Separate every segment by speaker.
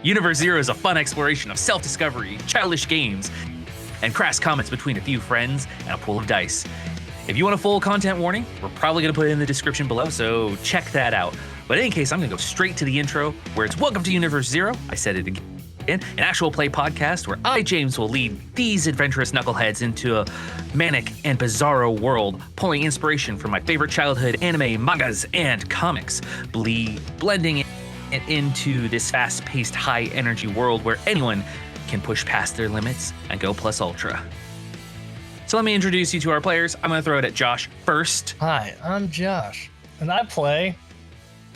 Speaker 1: UniverseZero is a fun exploration of self-discovery, childish games, and crass comments between a few friends and a pool of dice. If you want a full content warning, we're probably going to put it in the description below, so check that out. But in any case, I'm going to go straight to the intro, where it's Welcome to UniverseZero. I said it again. An actual play podcast where I, James, will lead these adventurous knuckleheads into a manic and bizarro world, pulling inspiration from my favorite childhood anime, mangas, and comics, blending it into this fast-paced, high-energy world where anyone can push past their limits and go plus ultra. So let me introduce you to our players. I'm going to throw it at Josh first.
Speaker 2: Hi, I'm Josh, and I play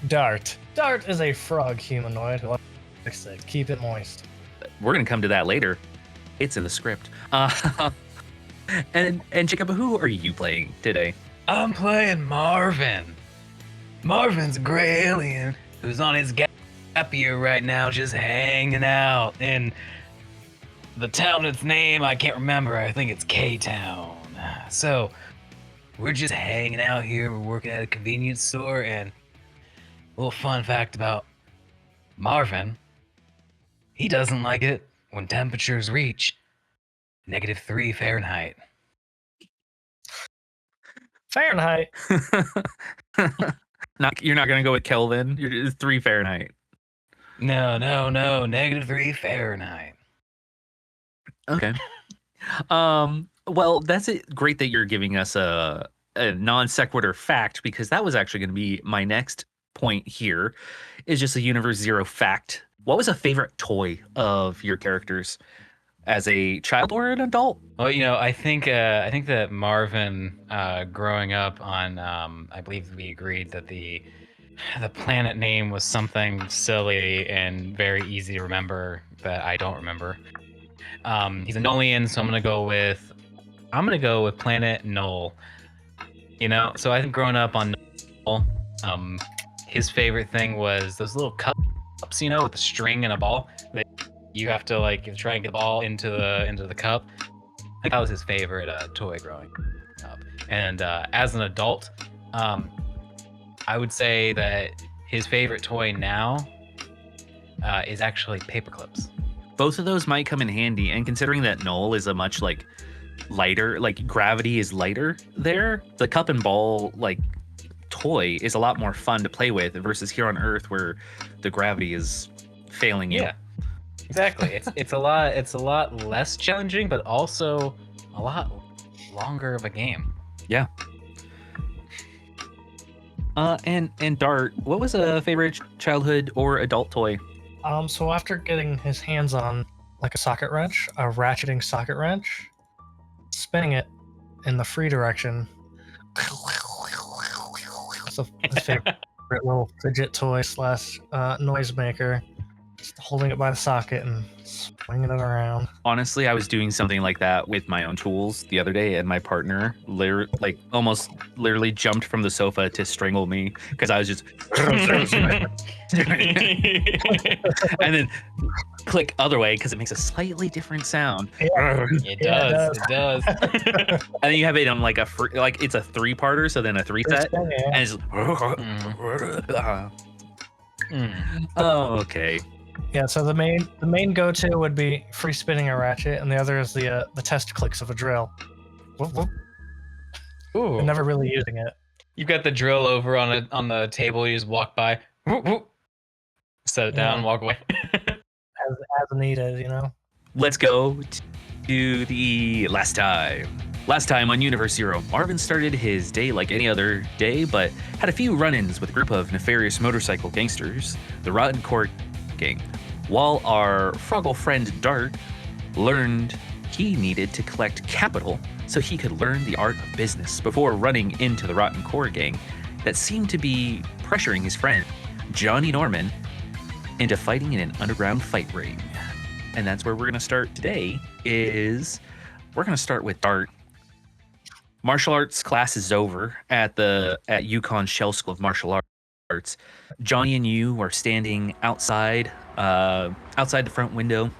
Speaker 2: Dart. Dart is a frog humanoid who likes to keep it moist.
Speaker 1: We're going to come to that later. It's in the script. And Jacob, who are you playing today?
Speaker 3: I'm playing Marvin. Marvin's a gray alien who's on his gap year right now, just hanging out in the town its name I can't remember. I think it's K-Town. So we're just hanging out here. We're working at a convenience store, and a little fun fact about Marvin: he doesn't like it when temperatures reach -3 Fahrenheit.
Speaker 2: Fahrenheit.
Speaker 1: You're not going to go with Kelvin. It's 3 Fahrenheit.
Speaker 3: No, -3 Fahrenheit.
Speaker 1: Okay. Well, that's it. Great that you're giving us a non sequitur fact, because that was actually going to be my next point here, is just a UniverseZero fact. What was a favorite toy of your characters as a child or an adult?
Speaker 3: Well, I think that Marvin, growing up on, I believe we agreed that the planet name was something silly and very easy to remember that I don't remember. He's a Nolian, so I'm gonna go with Planet Null. So I think growing up on Null, his favorite thing was those little cups, with a string and a ball that you have to try and get the ball into the cup. I think that was his favorite toy growing up. And as an adult, I would say that his favorite toy now is actually paper clips.
Speaker 1: Both of those might come in handy, and considering that Null is a much lighter, gravity is lighter there, the cup and ball toy is a lot more fun to play with versus here on Earth where the gravity is failing you.
Speaker 3: Yeah, exactly. It's a lot less challenging, but also a lot longer of a game.
Speaker 1: Yeah. And Dart, what was a favorite childhood or adult toy?
Speaker 2: So after getting his hands on a socket wrench, a ratcheting socket wrench, spinning it in the free direction, that's his favorite little fidget toy / noisemaker. Just holding it by the socket and swinging it around.
Speaker 1: Honestly, I was doing something like that with my own tools the other day, and my partner almost literally jumped from the sofa to strangle me because I was just and then click other way because it makes a slightly different sound.
Speaker 2: Yeah.
Speaker 3: It does.
Speaker 1: And then you have it on it's a 3-parter, so then a 3 set, and it's Oh, okay.
Speaker 2: Yeah, so the main go-to would be free spinning a ratchet, and the other is the test clicks of a drill. Whoop, whoop.
Speaker 3: Ooh.
Speaker 2: I'm never really using it.
Speaker 3: You've got the drill over on the table. You just walk by, whoop, whoop, set it down, walk away.
Speaker 2: as needed,
Speaker 1: Let's go to the last time. Last time on UniverseZero, Marvin started his day like any other day, but had a few run-ins with a group of nefarious motorcycle gangsters, the Rotten Court Gang, while our Froggle friend Dart learned he needed to collect capital so he could learn the art of business before running into the Rotten Core Gang that seemed to be pressuring his friend, Johnny Norman, into fighting in an underground fight ring. And that's where we're going to start today. We're going to start with Dart. Martial arts class is over at UConn Shell School of Martial Arts. Johnny and you are standing outside the front window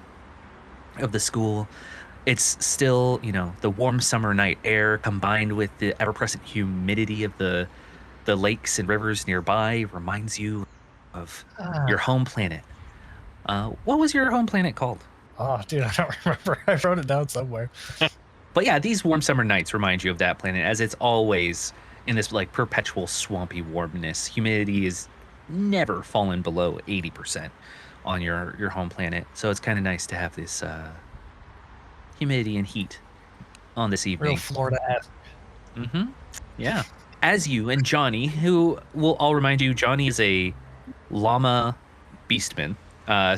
Speaker 1: of the school. It's still, the warm summer night air combined with the ever-present humidity of the lakes and rivers nearby reminds you of your home planet, What was your home planet called?
Speaker 2: Oh, dude, I don't remember. I wrote it down somewhere.
Speaker 1: But yeah, these warm summer nights remind you of that planet, as it's always in this like perpetual swampy warmness. Humidity is never fallen below 80% on your home planet, so it's kind of nice to have this humidity and heat on this
Speaker 2: Real
Speaker 1: evening.
Speaker 2: Florida-esque.
Speaker 1: Mm-hmm. Yeah. As you and Johnny, who will all remind you, Johnny is a llama beastman.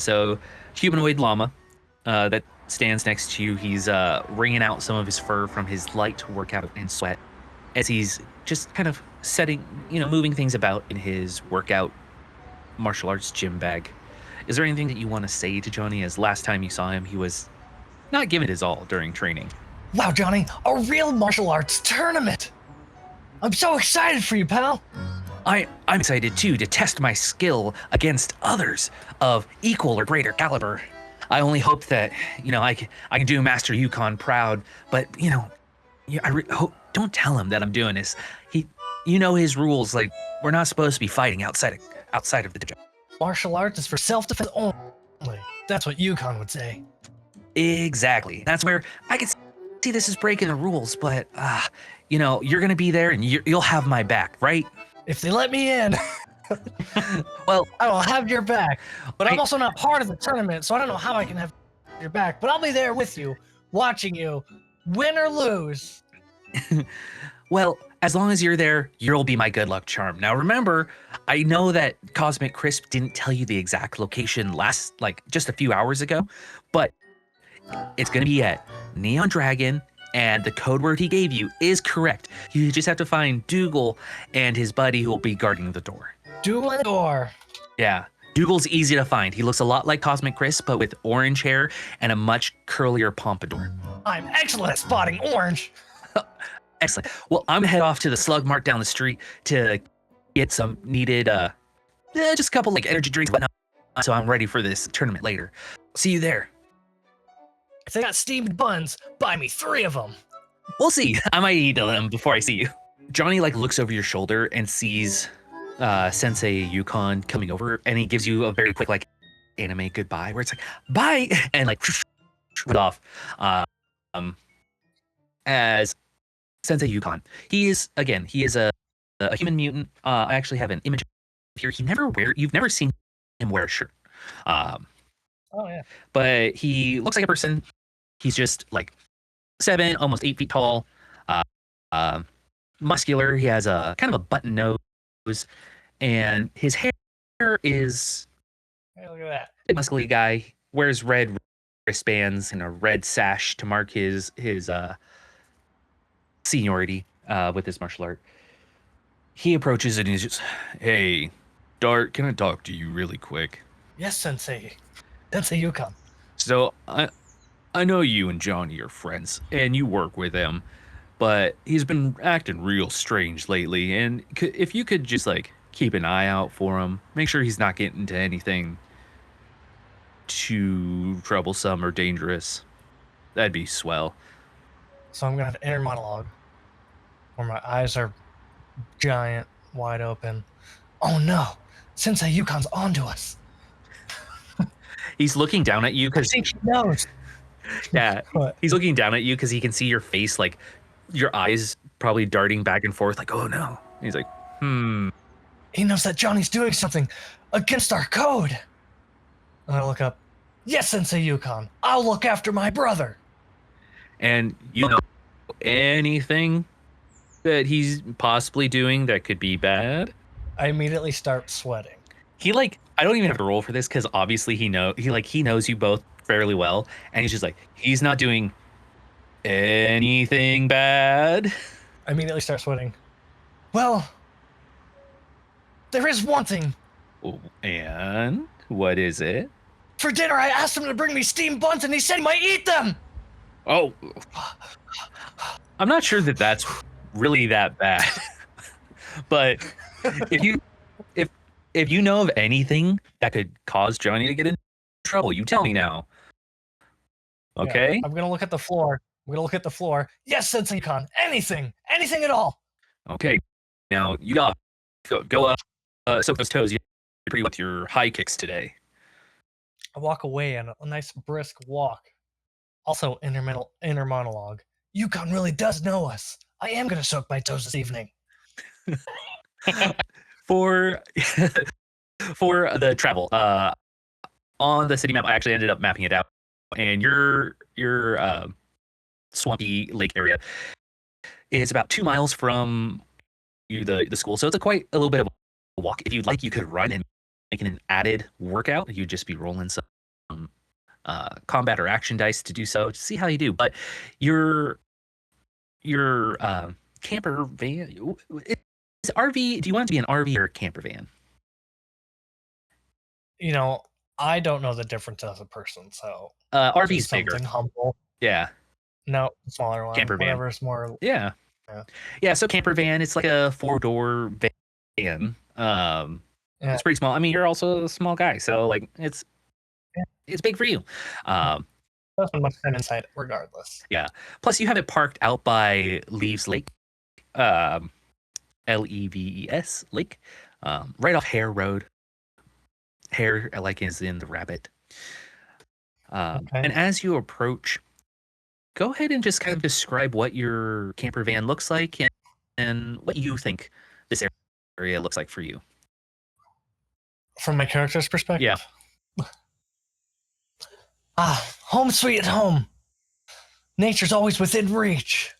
Speaker 1: So humanoid llama that stands next to you. He's wringing out some of his fur from his light workout and sweat as he's just kind of setting, moving things about in his workout martial arts gym bag. Is there anything that you want to say to Johnny? As last time you saw him, he was not giving it his all during training.
Speaker 2: Wow, Johnny, a real martial arts tournament! I'm so excited for you, pal!
Speaker 1: I'm excited too to test my skill against others of equal or greater caliber. I only hope that I can do Master Yukon proud, but don't tell him that I'm doing this. His rules. Like, we're not supposed to be fighting outside of the gym.
Speaker 2: Martial arts is for self-defense only. That's what Yukon would say.
Speaker 1: Exactly. That's where I can see this is breaking the rules, but you're gonna be there and you'll have my back, right?
Speaker 2: If they let me in,
Speaker 1: well,
Speaker 2: I will have your back. But I'm also not part of the tournament, so I don't know how I can have your back. But I'll be there with you, watching you, win or lose.
Speaker 1: Well, as long as you're there, you'll be my good luck charm. Now, remember, I know that Cosmic Crisp didn't tell you the exact location just a few hours ago, but it's going to be at Neon Dragon, and the code word he gave you is correct. You just have to find Dougal and his buddy who will be guarding the door.
Speaker 2: Dougal and the door.
Speaker 1: Yeah. Dougal's easy to find. He looks a lot like Cosmic Crisp, but with orange hair and a much curlier pompadour.
Speaker 2: I'm excellent at spotting orange.
Speaker 1: Excellent. Well, I'm gonna head off to the Slug Mart down the street to get some needed, just a couple like energy drinks, whatnot. So I'm ready for this tournament later. See you there.
Speaker 2: If they got steamed buns, buy me 3 of them.
Speaker 1: We'll see. I might eat them before I see you. Johnny looks over your shoulder and sees Sensei Yukon coming over, and he gives you a very quick anime goodbye, where it's like bye, and went off. As Sensei Yukon. He is a human mutant. I actually have an image here. You've never seen him wear a shirt.
Speaker 2: Oh yeah.
Speaker 1: But he looks like a person. He's just 7, almost 8 feet tall. Muscular. He has a kind of a button nose, and his hair is.
Speaker 2: Hey, look at that.
Speaker 1: Big muscly guy. Wears red wristbands and a red sash to mark his seniority with this martial art. He approaches and he's just, "Hey, Dart, can I talk to you really quick?"
Speaker 2: Yes, Sensei. Sensei Yukon.
Speaker 1: So I know you and Johnny are friends and you work with him, but he's been acting real strange lately. And if you could just keep an eye out for him, make sure he's not getting into anything too troublesome or dangerous, that'd be swell.
Speaker 2: So I'm gonna have an inner monologue where my eyes are giant, wide open. Oh no, Sensei Yukon's onto us.
Speaker 1: He's looking down at you
Speaker 2: I
Speaker 1: because
Speaker 2: think he knows.
Speaker 1: yeah,
Speaker 2: What?
Speaker 1: he's looking down at you because he can see your face, your eyes probably darting back and forth, oh no. And he's like,
Speaker 2: He knows that Johnny's doing something against our code. And I look up. Yes, Sensei Yukon. I'll look after my brother.
Speaker 1: and you know anything that he's possibly doing that could be bad?
Speaker 2: I immediately start sweating.
Speaker 1: He I don't even have to roll for this because obviously he knows you both fairly well, and he's just he's not doing anything bad.
Speaker 2: I immediately start sweating. Well, there is one thing.
Speaker 1: And what is it?
Speaker 2: For dinner, I asked him to bring me steamed buns, and he said he might eat them.
Speaker 1: Oh, I'm not sure that that's really that bad. But if you know of anything that could cause Johnny to get in trouble, you tell me now. Okay?
Speaker 2: Yeah, I'm gonna look at the floor. Yes, Sensei Khan. Anything at all.
Speaker 1: Okay. Now you got go soak those toes. You're pretty with your high kicks today.
Speaker 2: I walk away on a nice brisk walk. Also, inner monologue. Yukon really does know us. I am gonna soak my toes this evening.
Speaker 1: For for the travel, on the city map, I actually ended up mapping it out, and your swampy lake area is about 2 miles from the school, so it's quite a little bit of a walk. If you'd like, you could run and make an added workout. You'd just be rolling some combat or action dice to do so to see how you do. But your camper van is RV. Do you want it to be an RV or a camper van?
Speaker 2: You know, I don't know the difference as a person, so
Speaker 1: RV's bigger.
Speaker 2: something humble.
Speaker 1: Yeah.
Speaker 2: No, smaller one.
Speaker 1: Camper van.
Speaker 2: Whatever's more.
Speaker 1: Yeah.
Speaker 2: Yeah.
Speaker 1: Yeah. So camper van, it's like a 4-door van.
Speaker 2: Yeah.
Speaker 1: It's pretty small. I mean, you're also a small guy, so like it's big for you.
Speaker 2: That's much time inside, regardless.
Speaker 1: Yeah. Plus, you have it parked out by Leaves Lake, Leves Lake, right off Hare Road. Hare, like, is in the rabbit.
Speaker 2: Okay.
Speaker 1: And as you approach, go ahead and just kind of describe what your camper van looks like and what you think this area looks like for you.
Speaker 2: From my character's perspective?
Speaker 1: Yeah.
Speaker 2: Home sweet home. Nature's always within reach.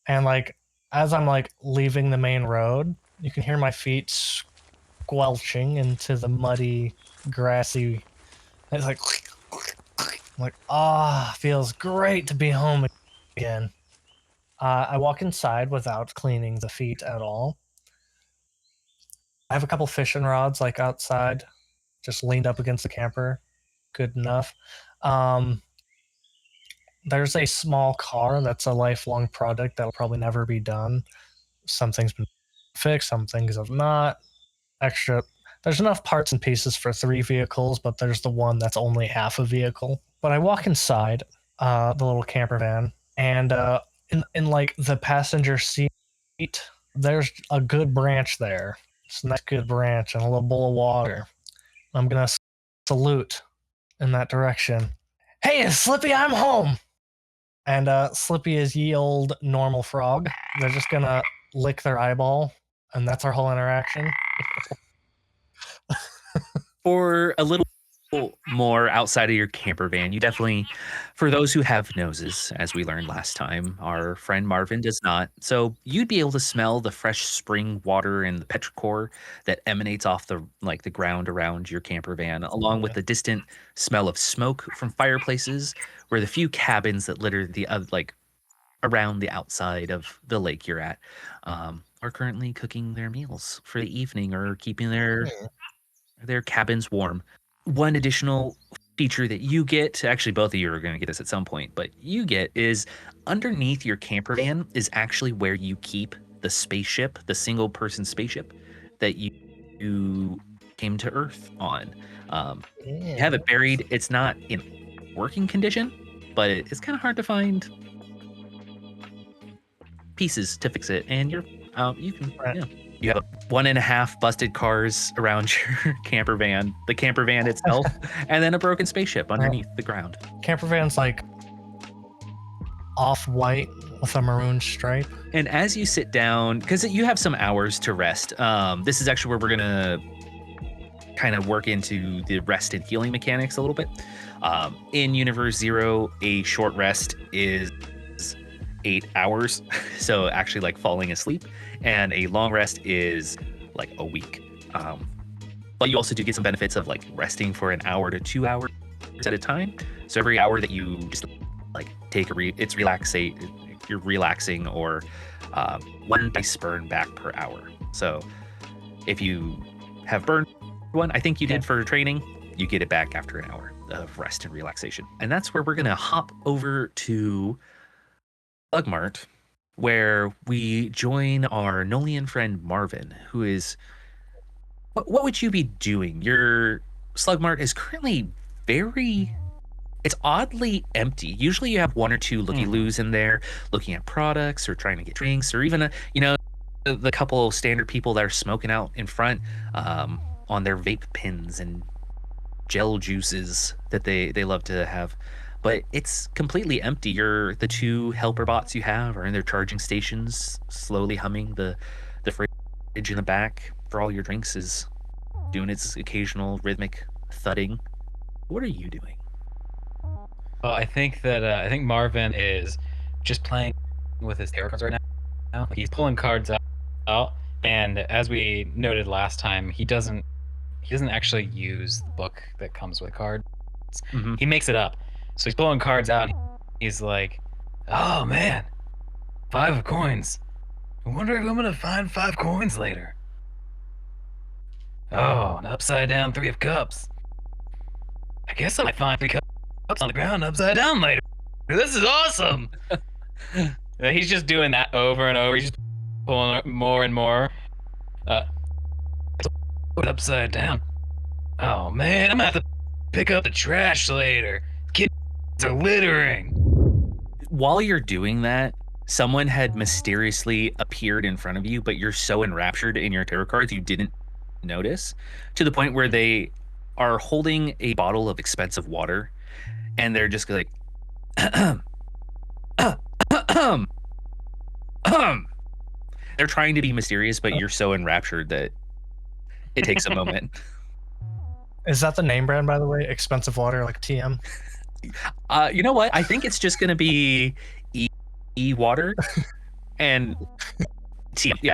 Speaker 2: And like, as I'm like leaving the main road, you can hear my feet squelching into the muddy, grassy. It's like, I'm like, feels great to be home again. I walk inside without cleaning the feet at all. I have a couple fishing rods like outside, just leaned up against the camper. Good enough. There's a small car that's a lifelong project that'll probably never be done. Some things been fixed, some things have not. Extra. There's enough parts and pieces for 3 vehicles, but there's the one that's only half a vehicle. But I walk inside the little camper van, and in like the passenger seat, there's a good branch there. It's a nice good branch and a little bowl of water. I'm gonna salute in that direction. Hey, Slippy, I'm home! And Slippy is ye old normal frog. They're just gonna lick their eyeball, and that's our whole interaction.
Speaker 1: For a little more outside of your camper van, you definitely, for those who have noses, as we learned last time, our friend Marvin does not. So you'd be able to smell the fresh spring water and the petrichor that emanates off the ground around your camper van, along with the distant smell of smoke from fireplaces, where the few cabins that litter the around the outside of the lake you're at are currently cooking their meals for the evening or keeping their cabins warm. One additional feature that you get, actually both of you are going to get this at some point, but you get is underneath your camper van is actually where you keep the spaceship, the single person spaceship that you came to Earth on. You have it buried. It's not in working condition, but it's kind of hard to find pieces to fix it, and you have 1.5 busted cars around your camper van, the camper van itself, and then a broken spaceship underneath the ground.
Speaker 2: Camper van's like off-white with a maroon stripe.
Speaker 1: And as you sit down, because you have some hours to rest, this is actually where we're gonna kind of work into the rest and healing mechanics a little bit. In UniverseZero, a short rest is 8 hours, so actually like falling asleep, and a long rest is like a week. But you also do get some benefits of like resting for 1 hour to 2 hours at a time. So every hour that you just like take you're relaxing, or 1 dice burn back per hour. So if you have burned one, I think you did for training, you get it back after 1 hour of rest and relaxation. And that's where we're gonna hop over to Slugmart, where we join our Nolian friend Marvin, who is... What would you be doing? Your Slugmart is currently it's oddly empty. Usually you have 1 or 2 looky-loos in there looking at products or trying to get drinks, or even the couple standard people that are smoking out in front on their vape pens and gel juices that they love to have. But it's completely empty. The two helper bots you have are in their charging stations, slowly humming. The fridge in the back for all your drinks is doing its occasional rhythmic thudding. What are you doing?
Speaker 3: Well, I think Marvin is just playing with his tarot cards right now. He's pulling cards out, and as we noted last time, he doesn't actually use the book that comes with cards.
Speaker 1: Mm-hmm.
Speaker 3: He makes it up. So he's pulling cards out. He's like, "Oh man, 5 of coins. I wonder if I'm gonna find 5 coins later. Oh, an upside down 3 of cups. I guess I might find 3 cups on the ground upside down later. This is awesome." He's just doing that over and over. He's just pulling more and more. Upside down. Oh man, I'm gonna have to pick up the trash later. Kids are littering.
Speaker 1: While you're doing that, someone had mysteriously appeared in front of you, but you're so enraptured in your tarot cards you didn't notice, to the point where they are holding a bottle of expensive water, and they're just like, they're trying to be mysterious, but you're so enraptured that it takes a moment.
Speaker 2: Is that the name brand, by the way? Expensive water, like TM?
Speaker 1: You know what? I think it's just gonna be E water and TM. Yeah,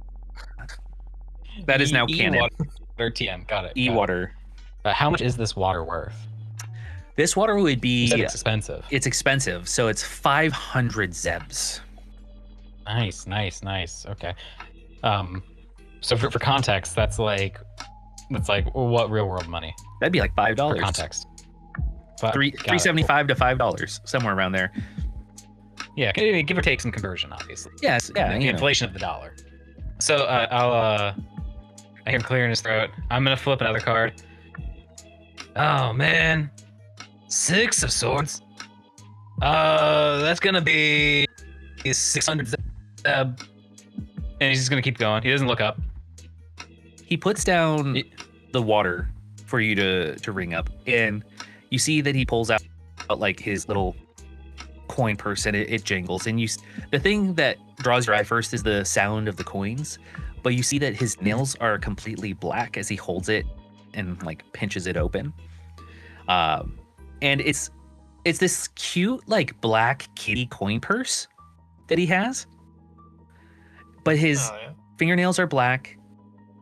Speaker 1: that is now canon.
Speaker 3: Water TM, got it.
Speaker 1: E water.
Speaker 3: How much is this water worth?
Speaker 1: This water would be.
Speaker 3: You said it's expensive.
Speaker 1: It's expensive, so it's 500 zebs.
Speaker 3: Nice. Okay. So for context, that's like what real world money?
Speaker 1: That'd be like $5.
Speaker 3: For context.
Speaker 1: $3.75 to $5, somewhere around there.
Speaker 3: Yeah, give or take some conversion, obviously.
Speaker 1: Yes, yeah.
Speaker 3: The inflation of the dollar. So I hear him clearing his throat. I'm gonna flip another card. Oh man, 6 of swords. That's gonna be 600 zeb. And he's just gonna keep going. He doesn't look up.
Speaker 1: He puts down the water for you to ring up, and you see that he pulls out like his little coin purse, and it jingles. And the thing that draws your eye first is the sound of the coins, but you see that his nails are completely black as he holds it and like pinches it open. And it's this cute like black kitty coin purse that he has, but his fingernails are black,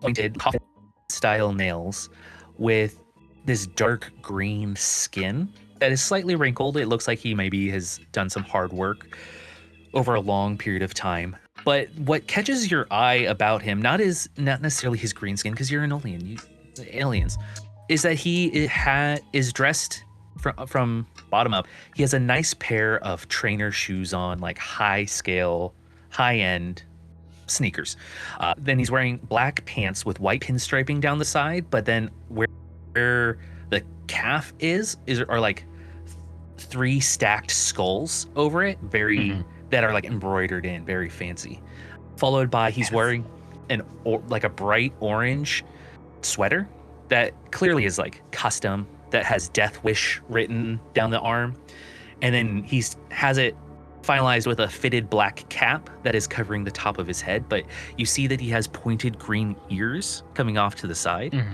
Speaker 1: pointed coffin style nails with this dark green skin that is slightly wrinkled. It looks like he maybe has done some hard work over a long period of time. But what catches your eye about him, not necessarily his green skin, because you're an alien, aliens, is that he is dressed from bottom up. He has a nice pair of trainer shoes on, like high-end sneakers. Then he's wearing black pants with white pinstriping down the side, but then where the calf are like 3 stacked skulls over it, that are like embroidered in, very fancy. Followed by he's wearing like a bright orange sweater that clearly is like custom, that has Death Wish written down the arm, and then he has it finalized with a fitted black cap that is covering the top of his head, but you see that he has pointed green ears coming off to the side.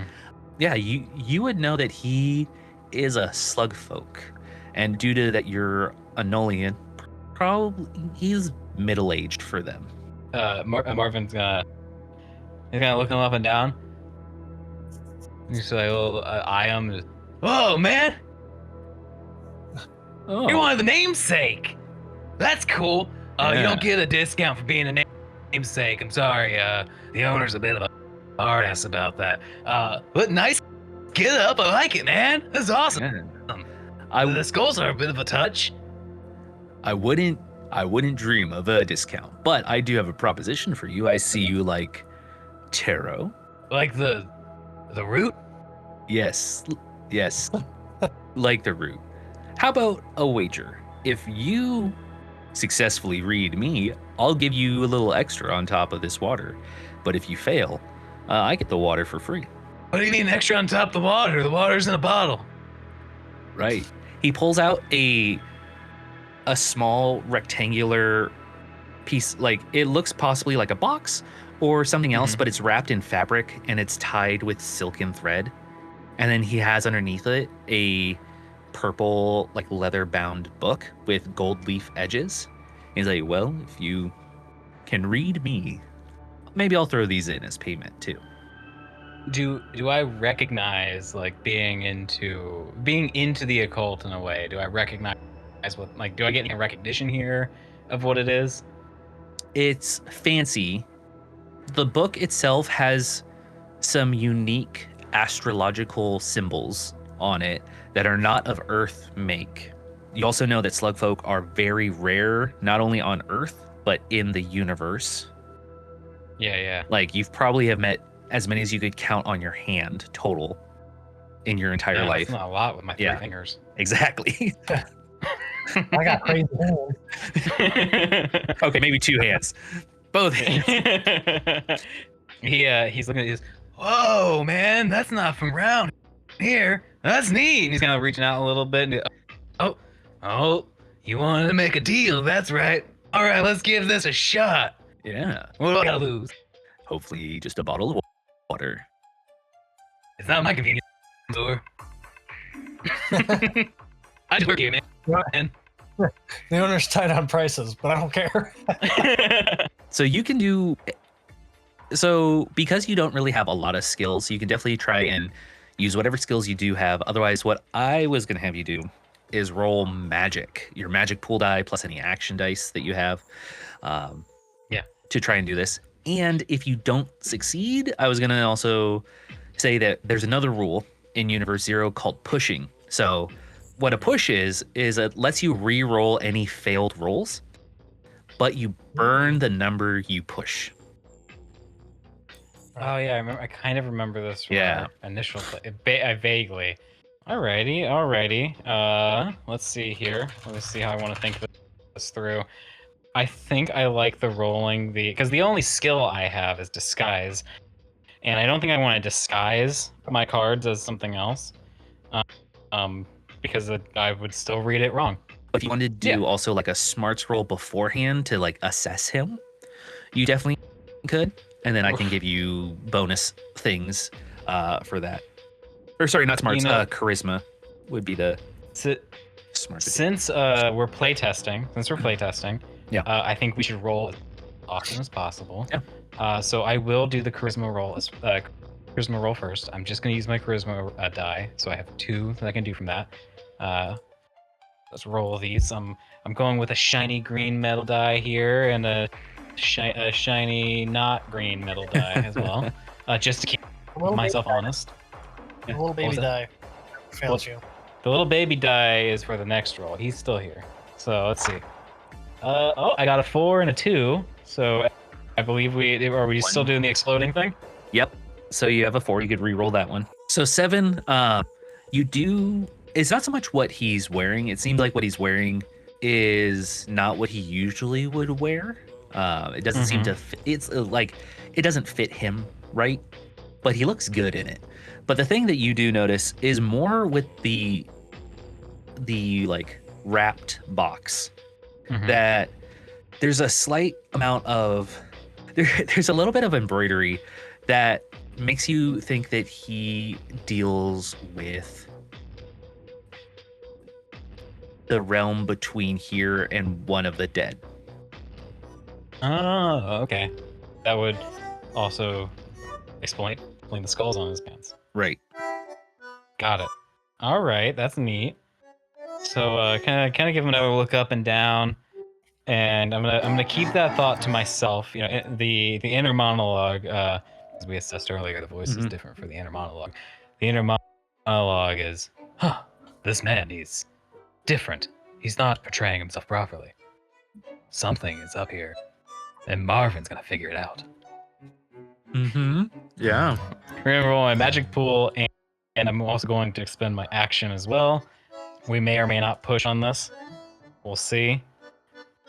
Speaker 1: Yeah, you would know that he is a slug folk, and due to that you're a Nolian, probably he's middle-aged for them.
Speaker 3: Marvin's gonna look him up and down. He's like, eye him. Oh man, you're one of the namesake. That's cool. You don't get a discount for being a namesake. I'm sorry. The owner's a bit of a hard ass about that. But nice. Get up. I like it, man. That's awesome. The skulls are a bit of a touch.
Speaker 1: I wouldn't dream of a discount, but I do have a proposition for you. I see you like tarot.
Speaker 3: Like the root?
Speaker 1: Yes. Like the root. How about a wager? If you successfully read me, I'll give you a little extra on top of this water. But if you fail, I get the water for free.
Speaker 3: What do you mean extra on top of the water? The water's in a bottle.
Speaker 1: Right. He pulls out a small rectangular piece, like it looks possibly like a box or something else, but it's wrapped in fabric and it's tied with silken thread. And then he has underneath it a purple, like leather bound book with gold leaf edges. He's like, well, if you can read me, maybe I'll throw these in as payment too.
Speaker 3: Do I recognize like being into the occult in a way? Do I recognize what, like, do I get any recognition here of what it is?
Speaker 1: It's fancy. The book itself has some unique astrological symbols on it that are not of Earth make. You also know that slugfolk are very rare, not only on Earth, but in the universe.
Speaker 3: Yeah.
Speaker 1: Like, you've probably have met as many as you could count on your hand total in your entire
Speaker 3: Yeah,
Speaker 1: life.
Speaker 3: that's not a lot with my 3 fingers.
Speaker 1: Exactly.
Speaker 2: I got crazy hands.
Speaker 1: Okay, maybe 2 hands. Both hands.
Speaker 3: He's looking at his. Whoa, man, that's not from around here. That's neat. And he's kind of reaching out a little bit. And, oh, you wanted to make a deal? That's right. All right, let's give this a shot.
Speaker 1: Yeah.
Speaker 3: What do I gotta lose?
Speaker 1: Hopefully, just a bottle of water.
Speaker 3: It's not my convenience store. I just work here, man.
Speaker 2: The owner's tight on prices, but I don't care.
Speaker 1: So you can do. So because you don't really have a lot of skills, you can definitely try and use whatever skills you do have. Otherwise, what I was going to have you do is roll magic, your magic pool die plus any action dice that you have, to try and do this. And if you don't succeed, I was going to also say that there's another rule in UniverseZero called pushing. So what a push is it lets you re-roll any failed rolls, but you burn the number you push.
Speaker 3: Oh yeah, I kind of remember this from
Speaker 1: Yeah.
Speaker 3: our initial play. I vaguely. Alrighty. Let's see here. Let's see how I want to think this through. I think I like the rolling because the only skill I have is disguise, and I don't think I want to disguise my cards as something else, because I would still read it wrong.
Speaker 1: If you wanted to do also like a smarts roll beforehand to like assess him, you definitely could. And then I can give you bonus things for that. Or sorry, not smarts. Charisma would be the smart.
Speaker 3: Since we're playtesting,
Speaker 1: yeah,
Speaker 3: I think we should roll as often as possible. Yeah. So I will do the charisma roll first. I'm just gonna use my charisma die, so I have 2 that I can do from that. Let's roll these. I'm going with a shiny green metal die here and a shiny not green metal die as well, just to keep myself honest.
Speaker 2: The little baby die failed you.
Speaker 3: The little baby die is for the next roll. He's still here. So let's see. I got a 4 and a 2. So I believe are we still doing the exploding thing?
Speaker 1: Yep. So you have a 4. You could re-roll that one. So 7. You do. It's not so much what he's wearing. It seems like what he's wearing is not what he usually would wear. It doesn't seem to fit. It's like it doesn't fit him right, but he looks good in it. But the thing that you do notice is more with the like wrapped box, that there's a slight amount of there's a little bit of embroidery that makes you think that he deals with the realm between here and one of the dead.
Speaker 3: Oh, okay. That would also explain the skulls on his pants.
Speaker 1: Right.
Speaker 3: Got it. All right, that's neat. So kind of give him another look up and down, and I'm gonna keep that thought to myself. You know, the inner monologue, as we assessed earlier, the voice is different for the inner monologue. The inner monologue is, this man, he's different. He's not portraying himself properly. Something is up here. And Marvin's gonna figure it out.
Speaker 1: Yeah.
Speaker 3: We're gonna roll my magic pool, and I'm also going to expend my action as well. We may or may not push on this. We'll see.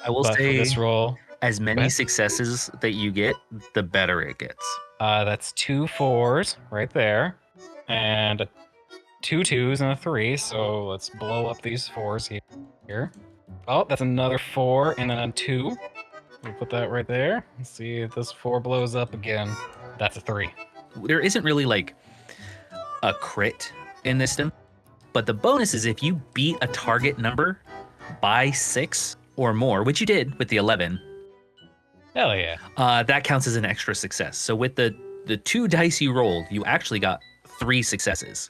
Speaker 1: I will
Speaker 3: say for this roll,
Speaker 1: as many successes that you get, the better it gets.
Speaker 3: That's 2 4s right there, and 2 2s and a 3, so let's blow up these 4s here. Oh, that's another 4 and then a 2. We'll put that right there. Let's see if this 4 blows up again. That's a 3.
Speaker 1: There isn't really like a crit in this system, but the bonus is if you beat a target number by 6 or more, which you did with the 11.
Speaker 3: Hell yeah.
Speaker 1: That counts as an extra success. So with the 2 dice you rolled, you actually got 3 successes.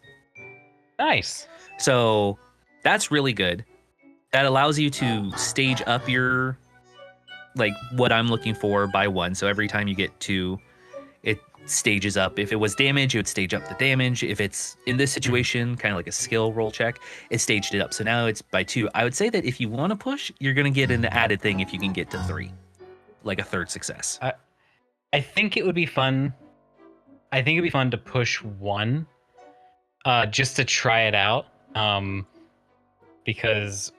Speaker 3: Nice.
Speaker 1: So that's really good. That allows you to stage up your, like, what I'm looking for by 1. So every time you get 2, it stages up. If it was damage, it would stage up the damage. If it's in this situation, kind of like a skill roll check, it staged it up. So now it's by 2. I would say that if you want to push, you're going to get an added thing if you can get to 3, like a 3rd success.
Speaker 3: I think it would be fun. I think it'd be fun to push 1, just to try it out, because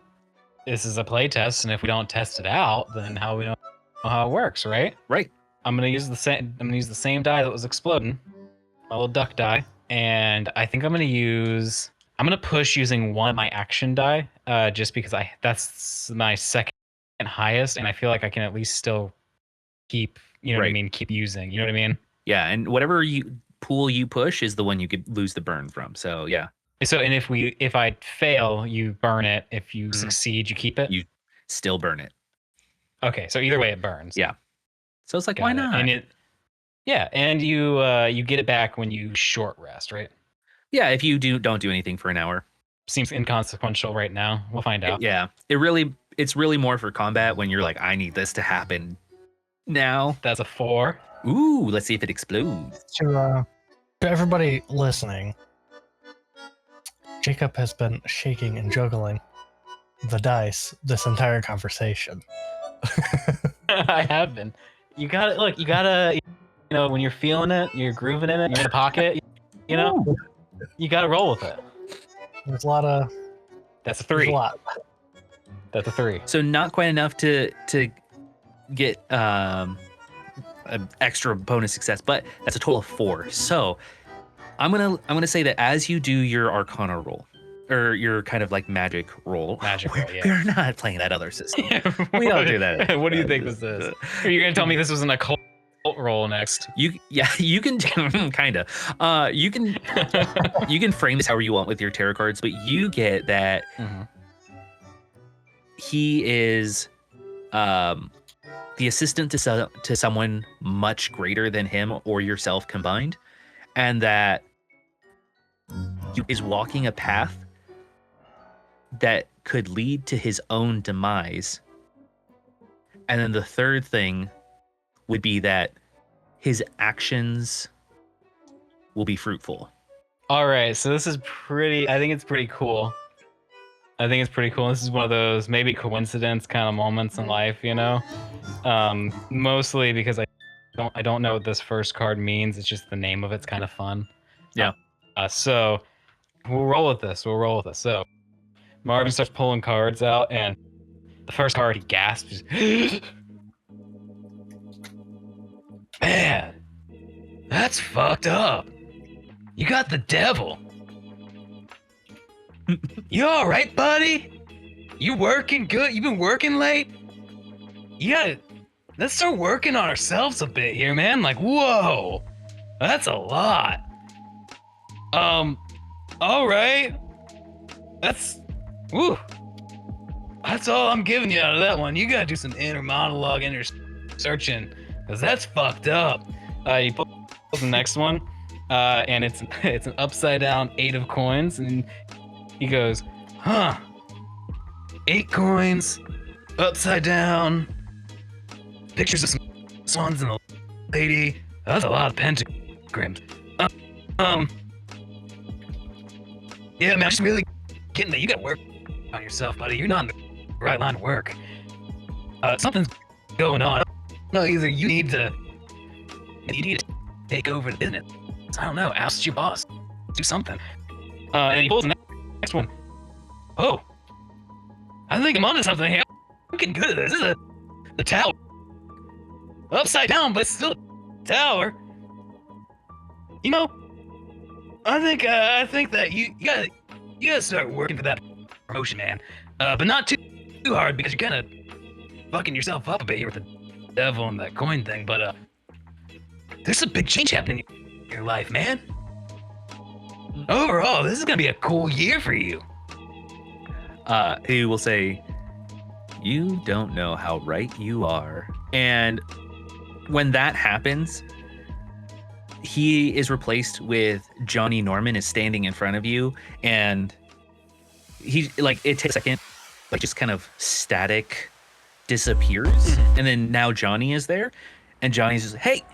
Speaker 3: this is a play test, and if we don't test it out, then how we don't know how it works, right?
Speaker 1: Right.
Speaker 3: I'm gonna use the same die that was exploding, my little duck die, and I think I'm gonna push using 1 of my action die, just because that's my second highest, and I feel like I can at least still keep, you know what I mean, keep using, you know what I mean?
Speaker 1: Yeah, and whatever pool you push is the one you could lose the burn from. So yeah.
Speaker 3: So, and if I fail, you burn it. If you succeed, you keep it.
Speaker 1: You still burn it.
Speaker 3: Okay, so either way, it burns.
Speaker 1: Yeah. So it's like,
Speaker 3: Got
Speaker 1: why
Speaker 3: it.
Speaker 1: not?
Speaker 3: And you get it back when you short rest, right?
Speaker 1: Yeah, if you don't do anything for an hour.
Speaker 3: Seems inconsequential right now. We'll find out.
Speaker 1: It's really more for combat when you're like, I need this to happen now.
Speaker 3: That's a 4.
Speaker 1: Ooh, let's see if it explodes.
Speaker 2: To everybody listening, Jacob has been shaking and juggling the dice this entire conversation.
Speaker 3: I have been. You gotta, when you're feeling it, you're grooving in it, you're in the pocket, you gotta roll with it.
Speaker 2: There's a lot of.
Speaker 3: That's a 3.
Speaker 2: A lot.
Speaker 3: That's a 3.
Speaker 1: So not quite enough to get an extra bonus success, but that's a total of 4. So I'm gonna say that as you do your Arcana roll, or your kind of like magic roll, we're not playing that other system. We don't do that.
Speaker 3: What do you think this is? Are you gonna tell me this was an occult roll next?
Speaker 1: You can kind of. You can frame this however you want with your tarot cards, but you get that he is the assistant to someone much greater than him or yourself combined, and that he is walking a path that could lead to his own demise. And then the third thing would be that his actions will be fruitful.
Speaker 3: All right, so this is I think it's pretty cool. This is one of those maybe coincidence kind of moments in life, mostly because I don't know what this first card means. It's just the name of it's kind of fun.
Speaker 1: Yeah.
Speaker 3: So we'll roll with this. So Marvin starts pulling cards out, and the first card he gasps, "Man, that's fucked up. You got the devil. You all right, buddy? You working good? You been working late? Let's start working on ourselves a bit here, man. Like, whoa, that's a lot. All right. That's all I'm giving you out of that one. You gotta do some inner monologue, inner searching, because that's fucked up." He pulls the next one, and it's an upside down 8 of coins, and he goes, "Huh? 8 coins, upside down, pictures of some swans and a lady. That's a lot of pentagrams. Yeah, man, I'm just really getting that you gotta work on yourself, buddy. You're not in the right line of work. Something's going on. No, either you need to take over the business. I don't know, oust your boss, do something." And he pulls the next one. "Oh, I think I'm onto something here. I'm getting good at this. This is the tower. Upside down, but it's still a tower. I think that you gotta start working for that promotion, man. But not too hard because you're kind of fucking yourself up a bit here with the devil and that coin thing. But there's a big change happening in your life, man. Overall, this is gonna be a cool year for you.
Speaker 1: He will say, "You don't know how right you are." And when that happens, he is replaced with Johnny Norman is standing in front of you, and he like it takes a second, like just kind of static disappears, and then now Johnny is there, and Johnny's just hey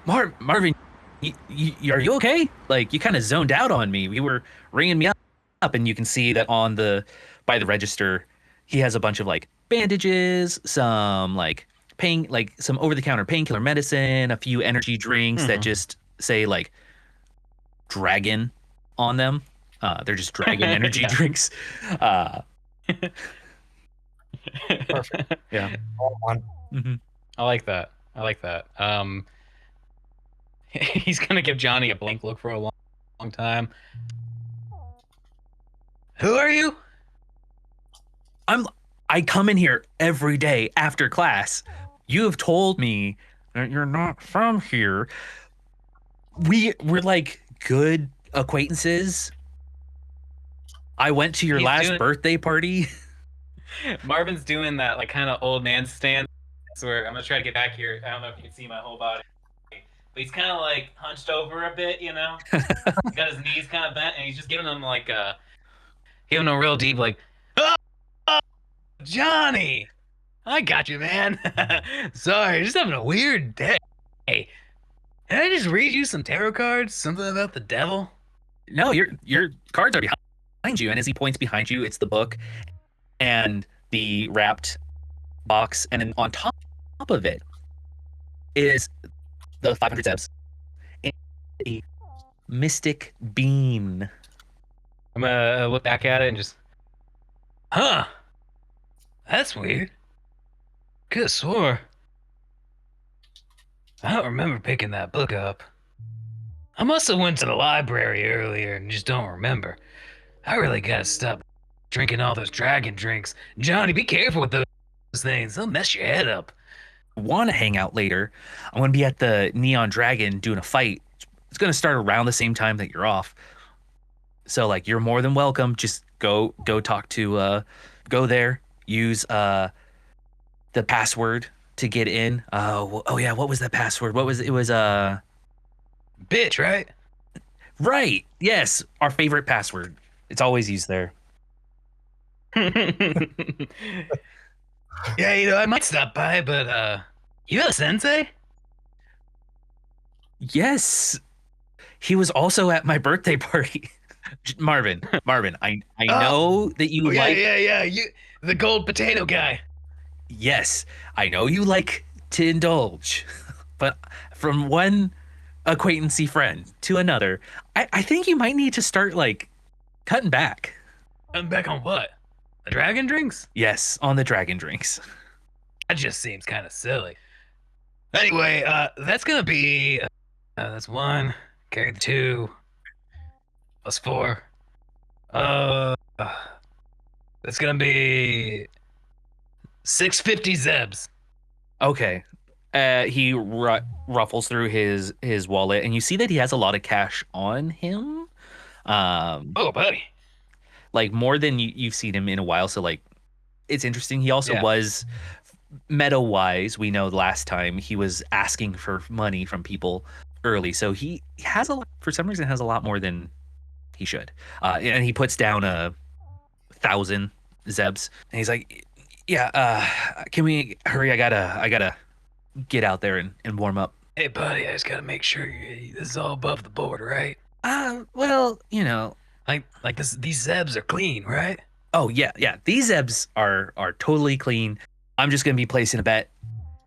Speaker 1: Marvin, are you okay? Like you kind of zoned out on me. You were ringing me up, and you can see that on the by the register, he has a bunch of like bandages, some like pain, like some over-the-counter painkiller medicine, a few energy drinks that just say like dragon on them. They're just dragon energy drinks.
Speaker 2: Perfect.
Speaker 1: Yeah.
Speaker 2: All one.
Speaker 1: Mm-hmm.
Speaker 3: I like that. He's gonna give Johnny a blank look for a long time. Who are you?
Speaker 1: I come in here every day after class. You have told me that you're not from here. We're like good acquaintances. I went to your last birthday party.
Speaker 3: Marvin's doing that like kind of old man stance where I'm gonna try to get back here. I don't know if you can see my whole body, but he's kind of like hunched over a bit, you know. He's got his knees kind of bent, and he's just giving him like giving him a real deep like, oh, Johnny, I got you, man. Sorry, just having a weird day. Hey, can I just read you some tarot cards? Something about the devil?
Speaker 1: No, your cards are behind you, and as he points behind you, it's the book and the wrapped box, and then on top of it is the 500 steps and a mystic bean.
Speaker 3: I'm gonna look back at it and just, huh? That's weird. Could've swore I don't remember picking that book up. I must have went to the library earlier and just don't remember. I really gotta stop drinking all those dragon drinks. Johnny, be careful with those things. They'll mess your head up.
Speaker 1: Want to hang out later? I'm going to be at the Neon Dragon doing a fight. It's going to start around the same time that you're off. So like you're more than welcome. Just go talk to go there. Use the password to get in. Oh yeah, what was that password? What was it? It was
Speaker 3: bitch, right?
Speaker 1: Right. Yes, our favorite password. It's always used there.
Speaker 3: Yeah, you know, I might stop by, but you have a sensei?
Speaker 1: Yes. He was also at my birthday party. Marvin, I know that you like
Speaker 3: you the gold potato guy.
Speaker 1: Yes, I know you like to indulge, but from one acquaintancy friend to another, I think you might need to start like cutting back.
Speaker 3: Cutting back on what? The dragon drinks?
Speaker 1: Yes, on the dragon drinks.
Speaker 3: That just seems kind of silly. Anyway, that's gonna be that's 1, carry the 2, plus 4. That's gonna be 650 zebs.
Speaker 1: Okay. He ruffles through his wallet, and you see that he has a lot of cash on him.
Speaker 3: Oh, buddy.
Speaker 1: Like more than you've seen him in a while. So like, it's interesting. He also was meta-wise. We know last time he was asking for money from people early, so he has a lot. For some reason, has a lot more than he should. And he puts down 1,000 zebs, and he's like, "Yeah, can we hurry? I gotta get out there and warm up."
Speaker 3: Hey, buddy, I just gotta make sure this is all above the board, right?
Speaker 1: Well, you know,
Speaker 3: like this. These zebs are clean, right?
Speaker 1: Oh yeah. These zebs are totally clean. I'm just gonna be placing a bet,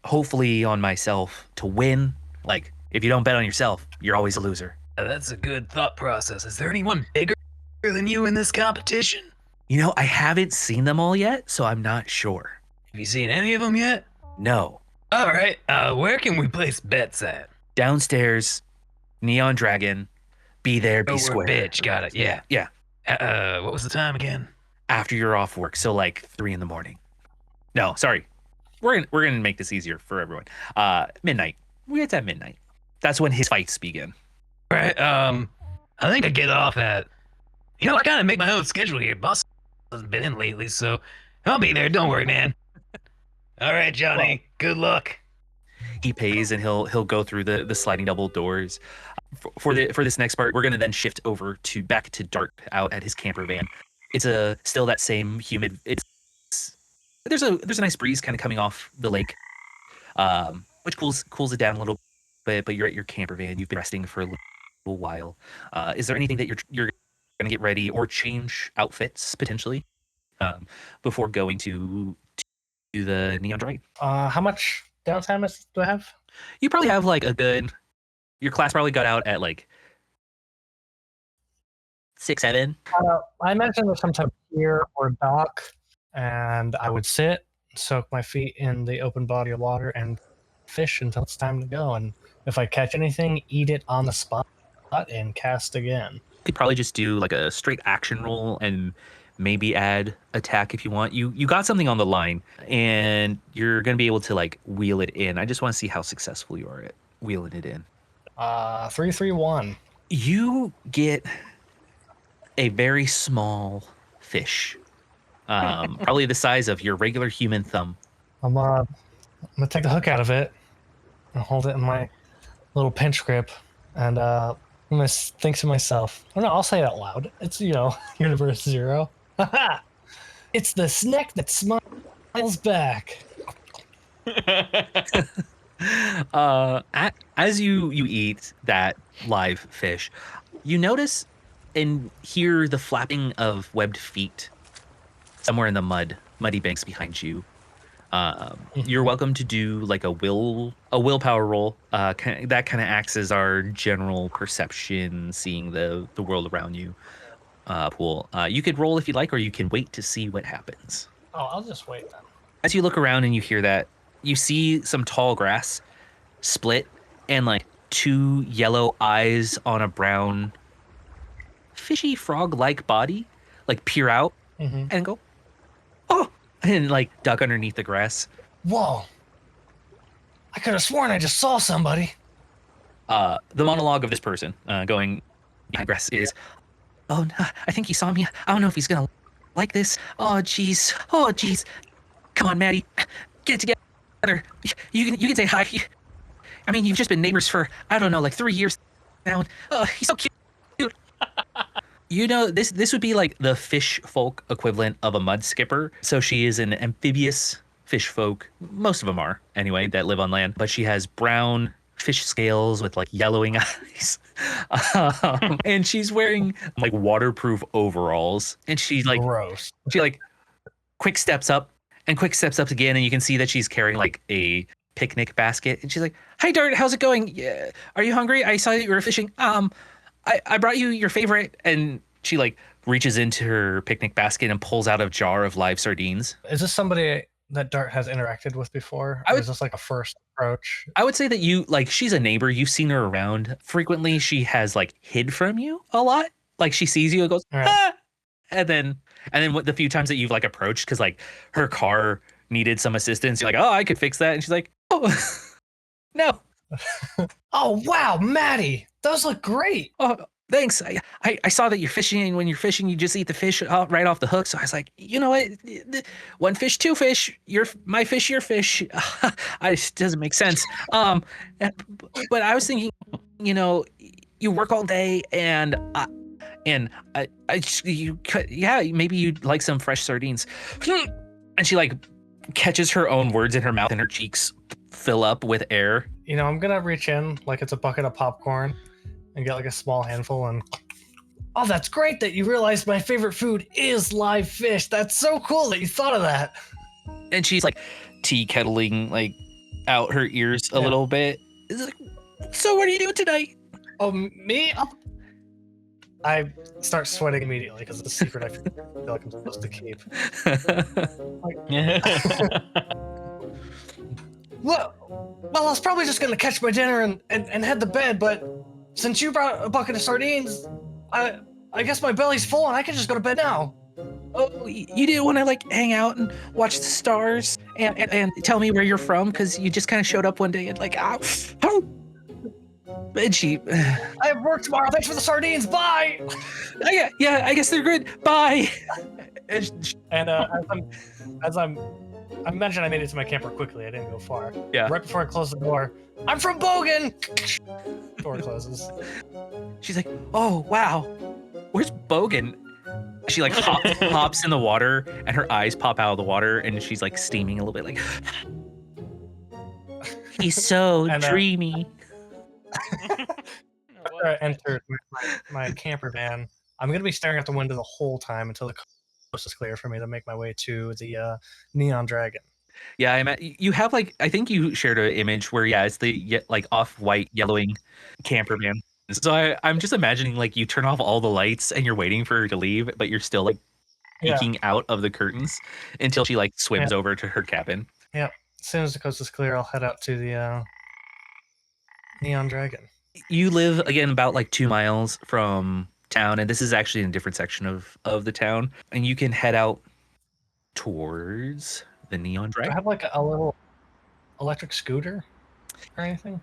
Speaker 1: hopefully on myself to win. Like, if you don't bet on yourself, you're always a loser.
Speaker 3: That's a good thought process. Is there anyone bigger than you in this competition?
Speaker 1: You know, I haven't seen them all yet, so I'm not sure.
Speaker 3: Have you seen any of them yet?
Speaker 1: No.
Speaker 3: All right. Where can we place bets at?
Speaker 1: Downstairs, Neon Dragon, Be there, be
Speaker 3: Oh,
Speaker 1: square.
Speaker 3: bitch. Got it. Yeah.
Speaker 1: Yeah.
Speaker 3: What was the time again?
Speaker 1: After you're off work, so like 3 in the morning. No, sorry. We're gonna make this easier for everyone. Midnight. It's at midnight. That's when his fights begin.
Speaker 3: Right. I think I get off at. I kind of make my own schedule here. Boss hasn't been in lately, so I'll be there. Don't worry, man. All right, Johnny. Good luck.
Speaker 1: He pays and he'll go through the sliding double doors. For this next part, we're gonna then shift over to back to Dart out at his camper van. It's still that same humid. There's a nice breeze kind of coming off the lake, which cools it down a little bit. But you're at your camper van. You've been resting for a little while. Is there anything that you're gonna get ready or change outfits potentially before going to the Neon Dragon?
Speaker 2: How much downtime do I have?
Speaker 1: You probably have like your class probably got out at like 6, 7.
Speaker 2: I imagine there's some type of pier or dock, and I would sit, soak my feet in the open body of water, and fish until it's time to go. And if I catch anything, eat it on the spot and cast again.
Speaker 1: You could probably just do like a straight action roll and maybe add attack if you want. You got something on the line, and you're gonna be able to like wheel it in. I just want to see how successful you are at wheeling it in.
Speaker 2: 3-3-1.
Speaker 1: You get a very small fish, probably the size of your regular human thumb.
Speaker 2: I'm gonna take the hook out of it and hold it in my little pinch grip, and I'm gonna think to myself, oh no, I'll say it out loud. It's UniverseZero. Haha! It's the snack that smiles back.
Speaker 1: As you eat that live fish, you notice and hear the flapping of webbed feet somewhere in the muddy banks behind you. You're welcome to do like a willpower roll. That kind of acts as our general perception, seeing the world around you. Pool. You could roll if you like, or you can wait to see what happens.
Speaker 2: Oh, I'll just wait then.
Speaker 1: As you look around and you hear that, you see some tall grass split and like 2 yellow eyes on a brown fishy frog-like body like peer out and go, oh, and like duck underneath the grass.
Speaker 2: Whoa! I could have sworn I just saw somebody.
Speaker 1: The monologue of this person going behind grass is, oh no, I think he saw me. I don't know if he's gonna like this. Oh jeez. Come on, Maddie, get it together. You can say hi. I mean, you've just been neighbors for, I don't know, like 3 years now. Oh, he's so cute. This would be like the fish folk equivalent of a mud skipper. So she is an amphibious fish folk. Most of them are, anyway, that live on land. But she has brown fish scales with like yellowing eyes. And she's wearing like waterproof overalls. And she's like,
Speaker 2: gross.
Speaker 1: She like quick steps up again. And you can see that she's carrying like a picnic basket. And she's like, hi, Dart, how's it going? Yeah. Are you hungry? I saw that you were fishing. I brought you your favorite. And she like reaches into her picnic basket and pulls out a jar of live sardines.
Speaker 2: Is this somebody that Dart has interacted with before? Or is this like a first approach?
Speaker 1: I would say that she's a neighbor. You've seen her around frequently. She has like hid from you a lot. Like she sees you and goes,
Speaker 2: right.
Speaker 1: Ah! And then the few times that you've like approached, because like her car needed some assistance, you're like, oh, I could fix that. And she's like, oh, no.
Speaker 2: Oh, wow, Maddie, those look great.
Speaker 1: Oh, thanks. I saw that you're fishing, and when you're fishing, you just eat the fish right off the hook. So I was like, you know what? 1 fish, 2 fish. My fish, your fish. It doesn't make sense. But I was thinking, you work all day, and maybe you'd like some fresh sardines. And she like catches her own words in her mouth, and her cheeks fill up with air.
Speaker 2: I'm gonna reach in like it's a bucket of popcorn and get like a small handful and, oh, that's great that you realized my favorite food is live fish. That's so cool that you thought of that.
Speaker 1: And she's like tea kettling like out her ears a little bit. It's like, so what are you doing tonight?
Speaker 2: Oh, me? I start sweating immediately because it's a secret I feel like I'm supposed to keep. Well, I was probably just gonna catch my dinner and head to bed, but since you brought a bucket of sardines, I guess my belly's full and I can just go to bed now.
Speaker 1: Oh, you didn't want to like hang out and watch the stars and tell me where you're from because you just kind of showed up one day and like, and she,
Speaker 2: I have work tomorrow. Thanks for the sardines. Bye.
Speaker 1: yeah, I guess they're good. Bye.
Speaker 2: And I mentioned I made it to my camper quickly. I didn't go far.
Speaker 1: Yeah.
Speaker 2: Right before I closed the door, I'm from Bogan. Door closes.
Speaker 1: She's like, oh wow, where's Bogan? She like hops in the water and her eyes pop out of the water and she's like steaming a little bit like he's so dreamy.
Speaker 2: After I entered my camper van, I'm gonna be staring out the window the whole time until the coast is clear for me to make my way to the Neon Dragon.
Speaker 1: Yeah, you have like, I think you shared an image where it's the like off-white yellowing camper van. So I'm just imagining like you turn off all the lights and you're waiting for her to leave, but you're still like peeking out of the curtains until she like swims over to her cabin.
Speaker 2: Yeah. As soon as the coast is clear, I'll head out to the Neon Dragon.
Speaker 1: You live again about like 2 miles from town, and this is actually in a different section of the town, and you can head out towards the Neon Dragon.
Speaker 2: Do I have like a little electric scooter or anything?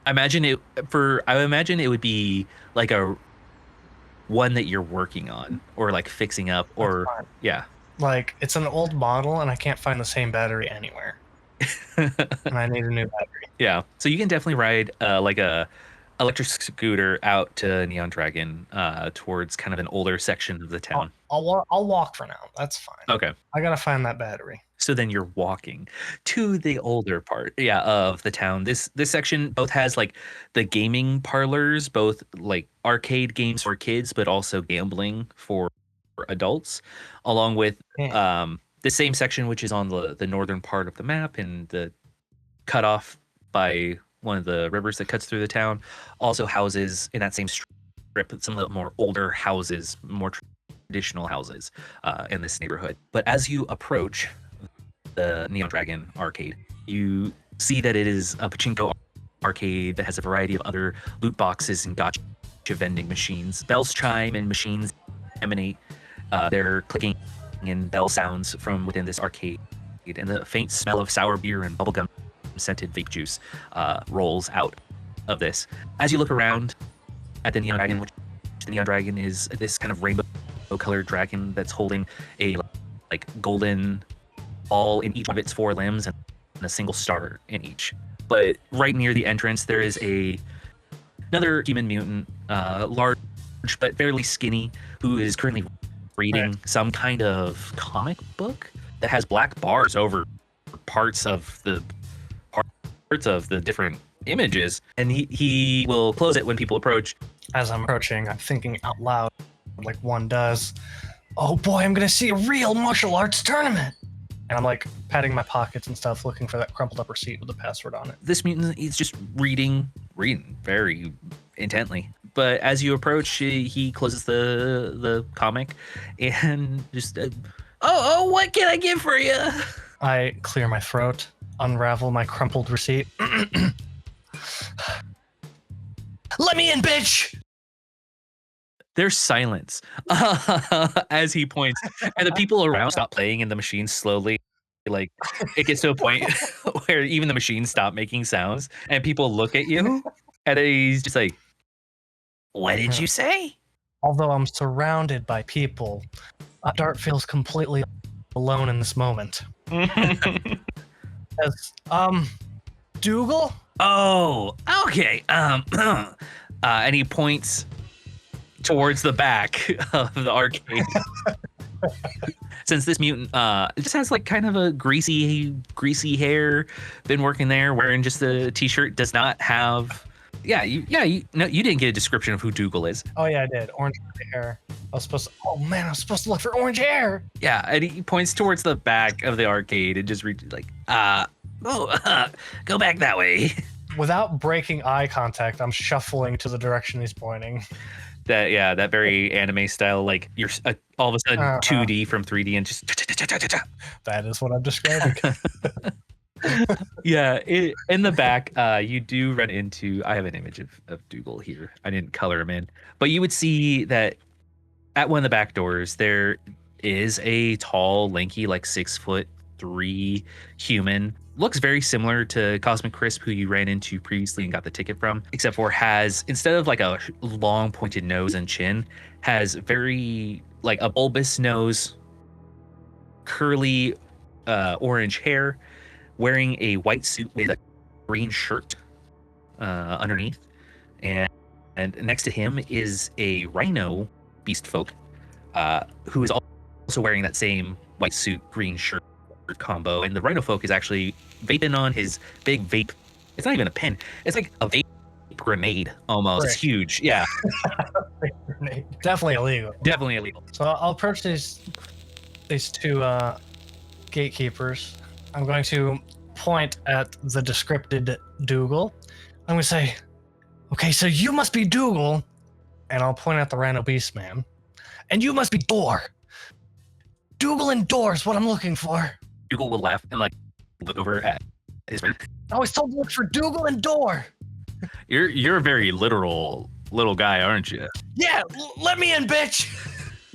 Speaker 1: I imagine it would be like a one that you're working on or like fixing up or yeah.
Speaker 2: Like it's an old model and I can't find the same battery anywhere. And I need a new battery.
Speaker 1: Yeah. So you can definitely ride like a electric scooter out to Neon Dragon towards kind of an older section of the town.
Speaker 2: I'll walk for now. That's fine.
Speaker 1: Okay.
Speaker 2: I gotta find that battery.
Speaker 1: So then you're walking to the older part, of the town. This section both has like the gaming parlors, both like arcade games for kids, but also gambling for adults, along with the same section which is on the northern part of the map and the cut off by one of the rivers that cuts through the town. Also houses in that same strip some of the more older houses, more traditional houses in this neighborhood. But as you approach the Neon Dragon arcade, you see that it is a pachinko arcade that has a variety of other loot boxes and gotcha vending machines. Bells chime and machines emanate their clicking and bell sounds from within this arcade, and the faint smell of sour beer and bubblegum scented vape juice rolls out of this. As you look around at the Neon Dragon, which the Neon Dragon is this kind of rainbow colored dragon that's holding a like golden ball in each of its 4 limbs and a single star in each. But right near the entrance, there is another human mutant, large but fairly skinny, who is currently reading some kind of comic book that has black bars over parts of the different images, and he will close it when people approach.
Speaker 2: As I'm approaching, I'm thinking out loud, like one does. Oh boy, I'm gonna see a real martial arts tournament. And I'm like patting my pockets and stuff, looking for that crumpled up receipt with the password on it.
Speaker 1: This mutant is just reading very intently. But as you approach, he closes the comic and just, what can I get for you?
Speaker 2: I clear my throat, unravel my crumpled receipt. Let me in, bitch!
Speaker 1: There's silence as he points, and the people around stop playing, and the machine slowly, like, it gets to a point where even the machines stop making sounds, and people look at you, and he's just like, what did you say?
Speaker 2: Although I'm surrounded by people, Dart feels completely alone in this moment. As, Dougal?
Speaker 1: Oh, okay. And he points towards the back of the arcade. Since this mutant just has like kind of a greasy hair, been working there, wearing just a t-shirt, does not have. You didn't get a description of who Dougal is.
Speaker 2: Oh yeah, I did. Orange hair. I was supposed to look for orange hair.
Speaker 1: Yeah, and he points towards the back of the arcade and just like, go back that way.
Speaker 2: Without breaking eye contact, I'm shuffling to the direction he's pointing.
Speaker 1: That very anime style, like you're all of a sudden 2D from 3D and just.
Speaker 2: That is what I'm describing.
Speaker 1: Yeah, in the back, you do run into. I have an image of Dougal here. I didn't color him in, but you would see that at one of the back doors there is a tall, lanky, like 6'3" human. Looks very similar to Cosmic Crisp, who you ran into previously and got the ticket from, except for has, instead of like a long pointed nose and chin, has very like a bulbous nose, curly orange hair, wearing a white suit with a green shirt underneath, and next to him is a rhino beast folk who is also wearing that same white suit, green shirt combo. And the rhino folk is actually vaping on his big vape. It's not even a pen. It's like a vape grenade almost. It's huge. Yeah.
Speaker 2: Definitely illegal.
Speaker 1: Definitely illegal.
Speaker 2: So I'll approach these two gatekeepers. I'm going to point at the descripted Dougal. I'm going to say, okay, so you must be Dougal. And I'll point at the Rhino Beast Man. And you must be Door. Dougal and Door is what I'm looking for.
Speaker 1: Dougal will laugh and like look over at his friend.
Speaker 2: I was told to look for Dougal and Door.
Speaker 1: You're a very literal little guy, aren't you?
Speaker 2: Yeah, let me in, bitch.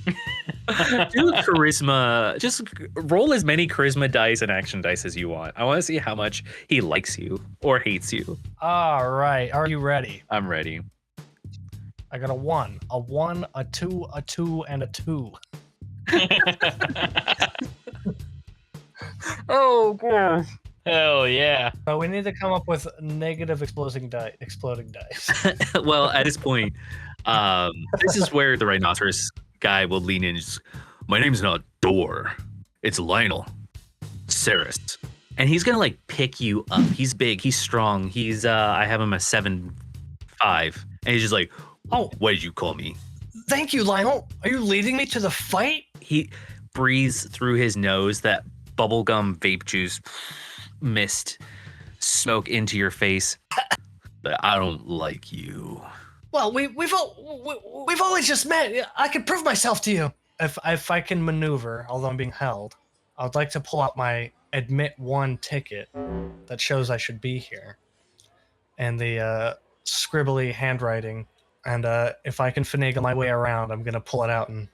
Speaker 1: Do charisma. Just roll as many charisma dice and action dice as you want. I want to see how much he likes you or hates you.
Speaker 2: All right. Are you ready?
Speaker 1: I'm ready.
Speaker 2: I got a 1, a 2, a 2, and a 2.
Speaker 3: Oh, gosh. Hell yeah.
Speaker 2: So we need to come up with negative exploding dice.
Speaker 1: Well, at this point, this is where the rhinoceros guy will lean in. My name's not Door. It's Lionel. Ceres. And he's gonna like pick you up. He's big, he's strong. He's I have him a 7'5". And he's just like, oh, what did you call me?
Speaker 2: Thank you, Lionel. Are you leading me to the fight?
Speaker 1: He breathes through his nose that bubblegum vape juice mist smoke into your face. But I don't like you.
Speaker 2: Well, we've only just met. I could prove myself to you if I can maneuver. Although I'm being held, I would like to pull out my admit 1 ticket that shows I should be here, and the scribbly handwriting. And if I can finagle my way around, I'm gonna pull it out and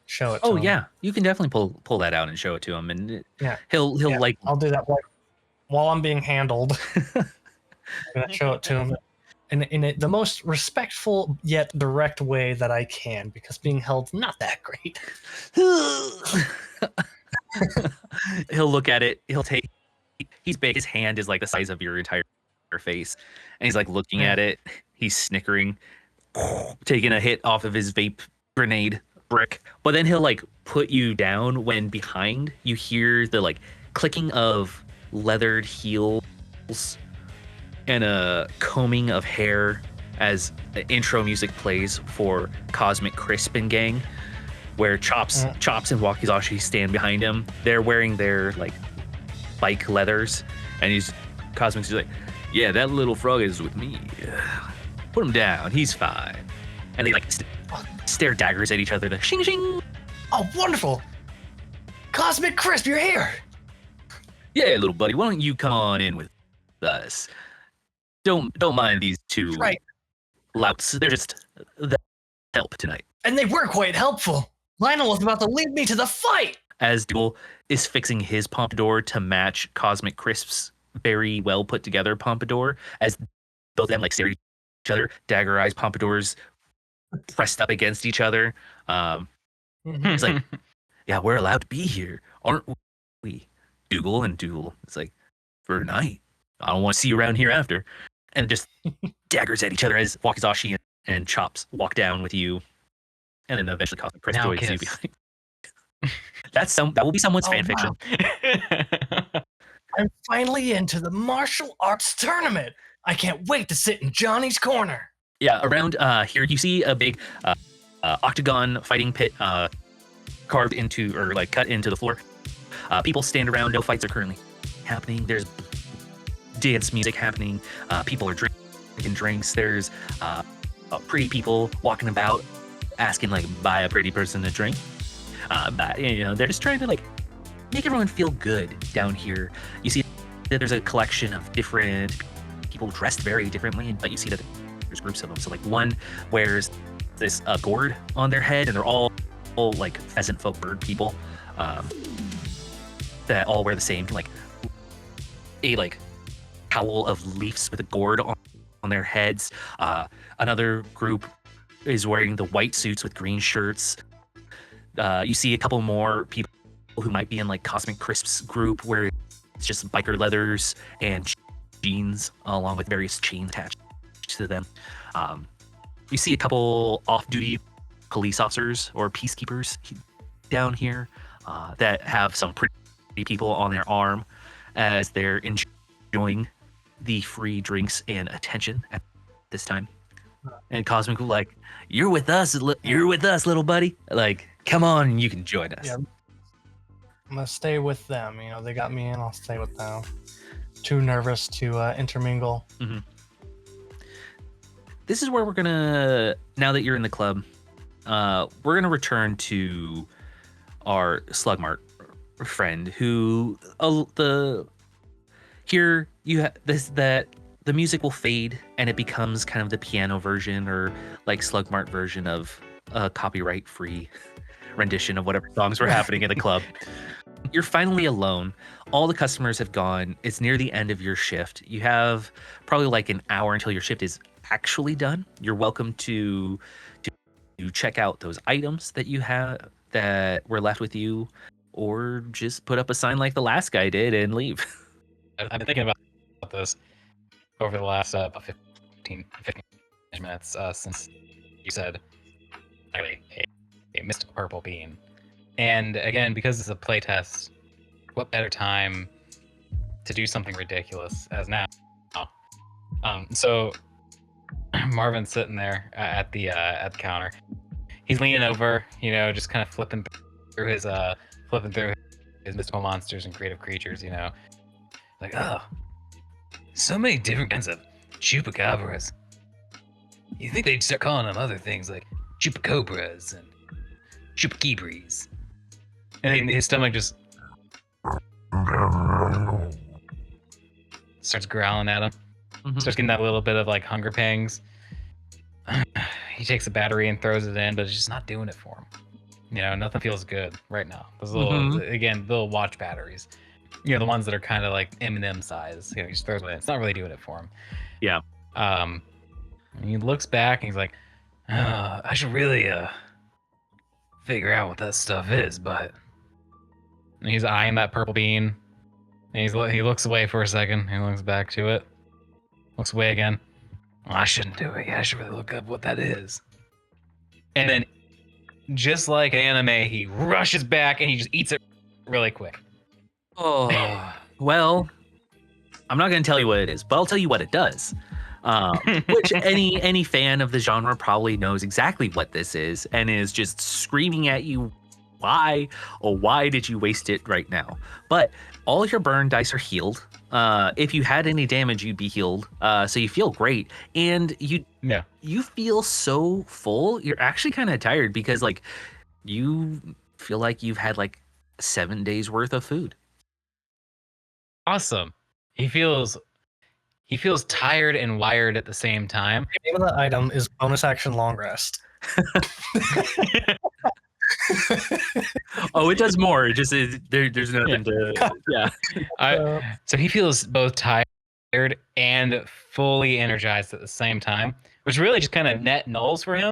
Speaker 2: show it to him.
Speaker 1: Yeah, you can definitely pull that out and show it to him, and he'll like.
Speaker 2: I'll do that while I'm being handled. I'm gonna show it to him in the most respectful yet direct way that I can, because being held's not that great.
Speaker 1: He'll look at it. He's big. His hand is like the size of your entire face, and he's like looking at it. He's snickering, taking a hit off of his vape grenade brick. But then he'll like put you down when behind you hear the like clicking of leathered heels and a combing of hair as the intro music plays for Cosmic Crisp and Gang, where Chops and Wakizashi stand behind him. They're wearing their like bike leathers, and Cosmic's just like, yeah, that little frog is with me. Put him down. He's fine. And they like stare daggers at each other. Like, shing shing.
Speaker 2: Oh, wonderful! Cosmic Crisp, you're here.
Speaker 1: Yeah, little buddy. Why don't you come on in with us? Don't mind these two louts. They're just the help tonight.
Speaker 2: And they were quite helpful. Lionel was about to lead me to the fight.
Speaker 1: As Duel is fixing his pompadour to match Cosmic Crisp's very well put together pompadour, as both of them like stare at each other, dagger eyes pompadours pressed up against each other. It's like, yeah, we're allowed to be here, aren't we? Dougal and Duel. It's like, for a night. I don't want to see you around here after. And just daggers at each other as Wakizashi and Chops walk down with you, and then eventually Cosmic Crisp joins you behind. That will be someone's fan fiction.
Speaker 2: I'm finally into the martial arts tournament. I can't wait to sit in Johnny's corner.
Speaker 1: Yeah, around here you see a big octagon fighting pit carved into or like cut into the floor. People stand around. No fights are currently happening. There's dance music happening. People are drinking drinks. There's pretty people walking about asking like buy a pretty person a drink. But they're just trying to like make everyone feel good down here. You see that there's a collection of different people dressed very differently, but you see that there's groups of them. So like one wears this gourd on their head, and they're all like pheasant folk bird people that all wear the same like a like cowl of leaves with a gourd on their heads. Another group is wearing the white suits with green shirts. You see a couple more people who might be in like Cosmic Crisps group where it's just biker leathers and jeans along with various chains attached to them. You see a couple off-duty police officers or peacekeepers down here that have some pretty people on their arm as they're enjoying the free drinks and attention at this time. And Cosmic will like, you're with us, little buddy. Like, come on, you can join us.
Speaker 2: Yeah. I'm gonna stay with them. You know, they got me in. I'll stay with them. Too nervous to intermingle.
Speaker 1: Mm-hmm. This is where we're gonna, now that you're in the club, we're gonna return to our Slugmart friend who here you have this that the music will fade and it becomes kind of the piano version or like Slugmart version of a copyright free rendition of whatever songs were happening at the club. You're finally alone. All the customers have gone. It's near the end of your shift. You have probably like an hour until your shift is actually done. You're welcome to check out those items that you have that were left with you, or just put up a sign like the last guy did and leave.
Speaker 3: I've been thinking about this over the last about 15 minutes since you said a mystical purple bean. And again, because it's a playtest, what better time to do something ridiculous as now? So Marvin's sitting there at the counter. He's leaning over, you know, just kind of flipping through his mystical monsters and creative creatures, you know. Like, oh, so many different kinds of chupacabras. You think they'd start calling them other things like chupacobras and chupakibris? And his stomach just starts growling at him.
Speaker 1: Mm-hmm.
Speaker 3: Starts getting that little bit of like hunger pangs. He takes a battery and throws it in, but it's just not doing it for him. You know, nothing feels good right now. Those little, again, little watch batteries. You know, the ones that are kind of like M&M size. You know, he just throws it in. It's not really doing it for him.
Speaker 1: Yeah.
Speaker 3: And he looks back and he's like, I should really figure out what that stuff is, but... And he's eyeing that purple bean. And he looks away for a second. He looks back to it. Looks away again. Well, I shouldn't do it. Yeah, I should really look up what that is. And then, just like anime, he rushes back and he just eats it really quick.
Speaker 1: Oh, well, I'm not going to tell you what it is, but I'll tell you what it does. Which any fan of the genre probably knows exactly what this is and is just screaming at you, why did you waste it right now? But all your burn dice are healed. If you had any damage, you'd be healed. So you feel great, and you feel so full. You're actually kind of tired because like you feel like you've had like 7 days worth of food.
Speaker 3: Awesome. He feels tired and wired at the same time.
Speaker 2: The name of the item is bonus action long rest.
Speaker 1: Oh, it does more. It just there's nothing to. Yeah.
Speaker 3: So he feels both tired and fully energized at the same time, which really just kind of net nulls for him.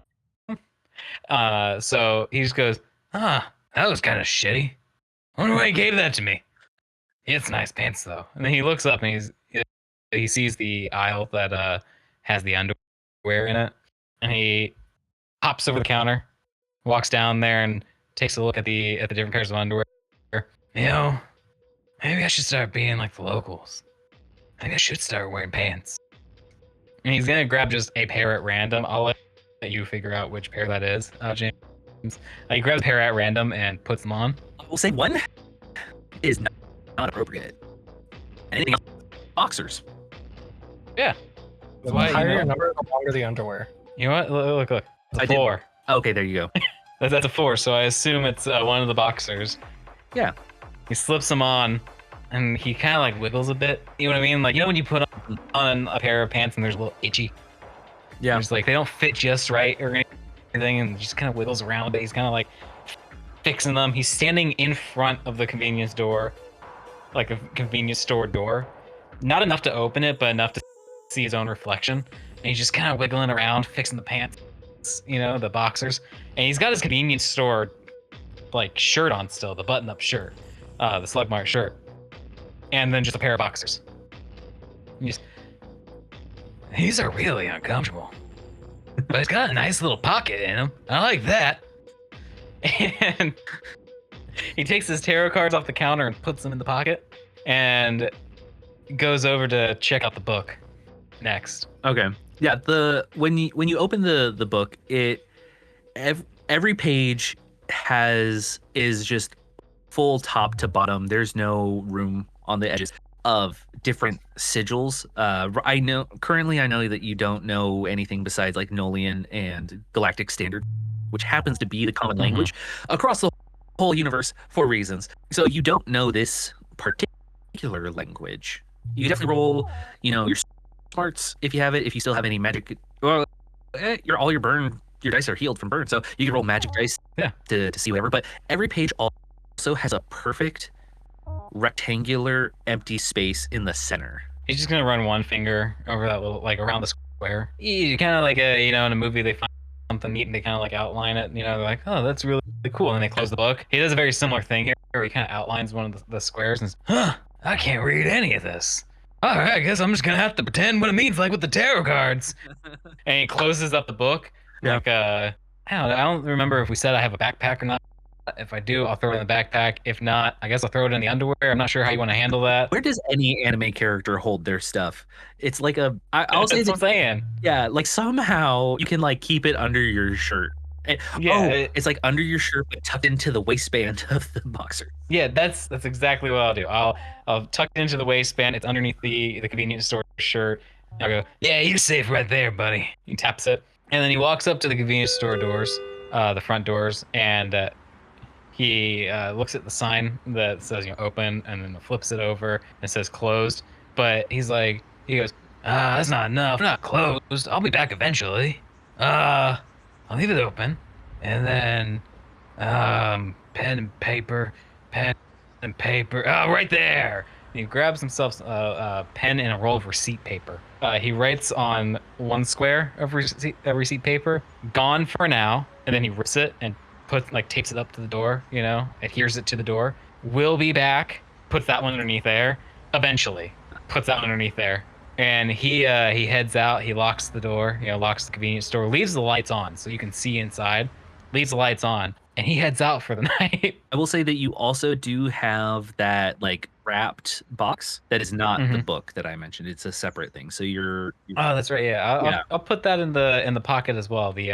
Speaker 3: So he just goes, that was kind of shitty. I wonder why he gave that to me. It's nice pants though. And then he looks up and he sees the aisle that has the underwear in it, and he hops over the counter, walks down there, and takes a look at the different pairs of underwear. You know, maybe I should start being like the locals. Maybe I should start wearing pants. And he's gonna grab just a pair at random. I'll let you figure out which pair that is, James. He grabs a pair at random and puts them on.
Speaker 1: We'll say one is not appropriate. Anything else? Boxers.
Speaker 3: Yeah.
Speaker 2: The higher your number, the longer the underwear.
Speaker 3: You know what? Look. It's a 4.
Speaker 1: Okay, there you go.
Speaker 3: That's a 4, so I assume it's one of the boxers.
Speaker 1: Yeah.
Speaker 3: He slips them on. and he kind of like wiggles a bit. You know what I mean? Like, you know when you put on a pair of pants and there's a little itchy.
Speaker 1: Yeah.
Speaker 3: There's like they don't fit just right or anything, and he just kind of wiggles around a bit. He's kind of like fixing them. He's standing in front of the convenience door, like a convenience store door. Not enough to open it, but enough to see his own reflection. And he's just kind of wiggling around, fixing the pants, you know, the boxers. And he's got his convenience store like shirt on still, the button-up shirt, the Slug Mart shirt, and then just a pair of boxers. These are really uncomfortable, but it's got a nice little pocket in them. I like that. And he takes his tarot cards off the counter and puts them in the pocket, and goes over to check out the book next.
Speaker 1: Okay. Yeah. When you open the book, every page is just full top to bottom. There's no room on the edges of different sigils. I know that you don't know anything besides like Nolian and Galactic Standard, which happens to be the common language across the whole universe for reasons. So you don't know this particular language. You definitely roll, your smarts if you have it. If you still have any magic, well, your dice are healed from burn, so you can roll magic dice to see whatever. But every page also has a perfect rectangular empty space in the center.
Speaker 3: He's just gonna run one finger over that little, like around the square. You kind of like in a movie they find something neat and they kind of like outline it. They're like, oh, that's really cool, and they close the book. He does a very similar thing here, where he kind of outlines one of the squares and says, I can't read any of this. All right, I guess I'm just gonna have to pretend what it means, like with the tarot cards. And he closes up the book.
Speaker 1: Yeah.
Speaker 3: Like, I don't remember if we said I have a backpack or not. If I do, I'll throw it in the backpack. If not, I guess I'll throw it in the underwear. I'm not sure how you want to handle that.
Speaker 1: Where does any anime character hold their stuff? It's like I'll say
Speaker 3: that's what I'm saying.
Speaker 1: Yeah, like somehow you can like keep it under your shirt. It's like under your shirt but tucked into the waistband of the boxer.
Speaker 3: Yeah, that's exactly what I'll do. I'll tuck it into the waistband. It's underneath the convenience store shirt. I'll go, yeah, you're safe right there, buddy. He taps it, and then he walks up to the convenience store doors, the front doors, and he looks at the sign that says open, and then flips it over and says closed. But he goes, that's not enough. We're not closed. I'll be back eventually. I'll leave it open, and then pen and paper. Oh, right there. And he grabs himself a pen and a roll of receipt paper. He writes on one square of receipt paper, "Gone for now," and then he rips it and tapes it up to the door. Adheres it to the door. "Will be back." Puts that one underneath there. "Eventually." Puts that one underneath there. And he heads out. He locks the door. Locks the convenience store. Leaves the lights on so you can see inside. Leaves the lights on, and he heads out for the night.
Speaker 1: I will say that you also do have that like wrapped box that is not the book that I mentioned. It's a separate thing. So you're
Speaker 3: Oh, that's right. Yeah, I'll put that in the pocket as well. The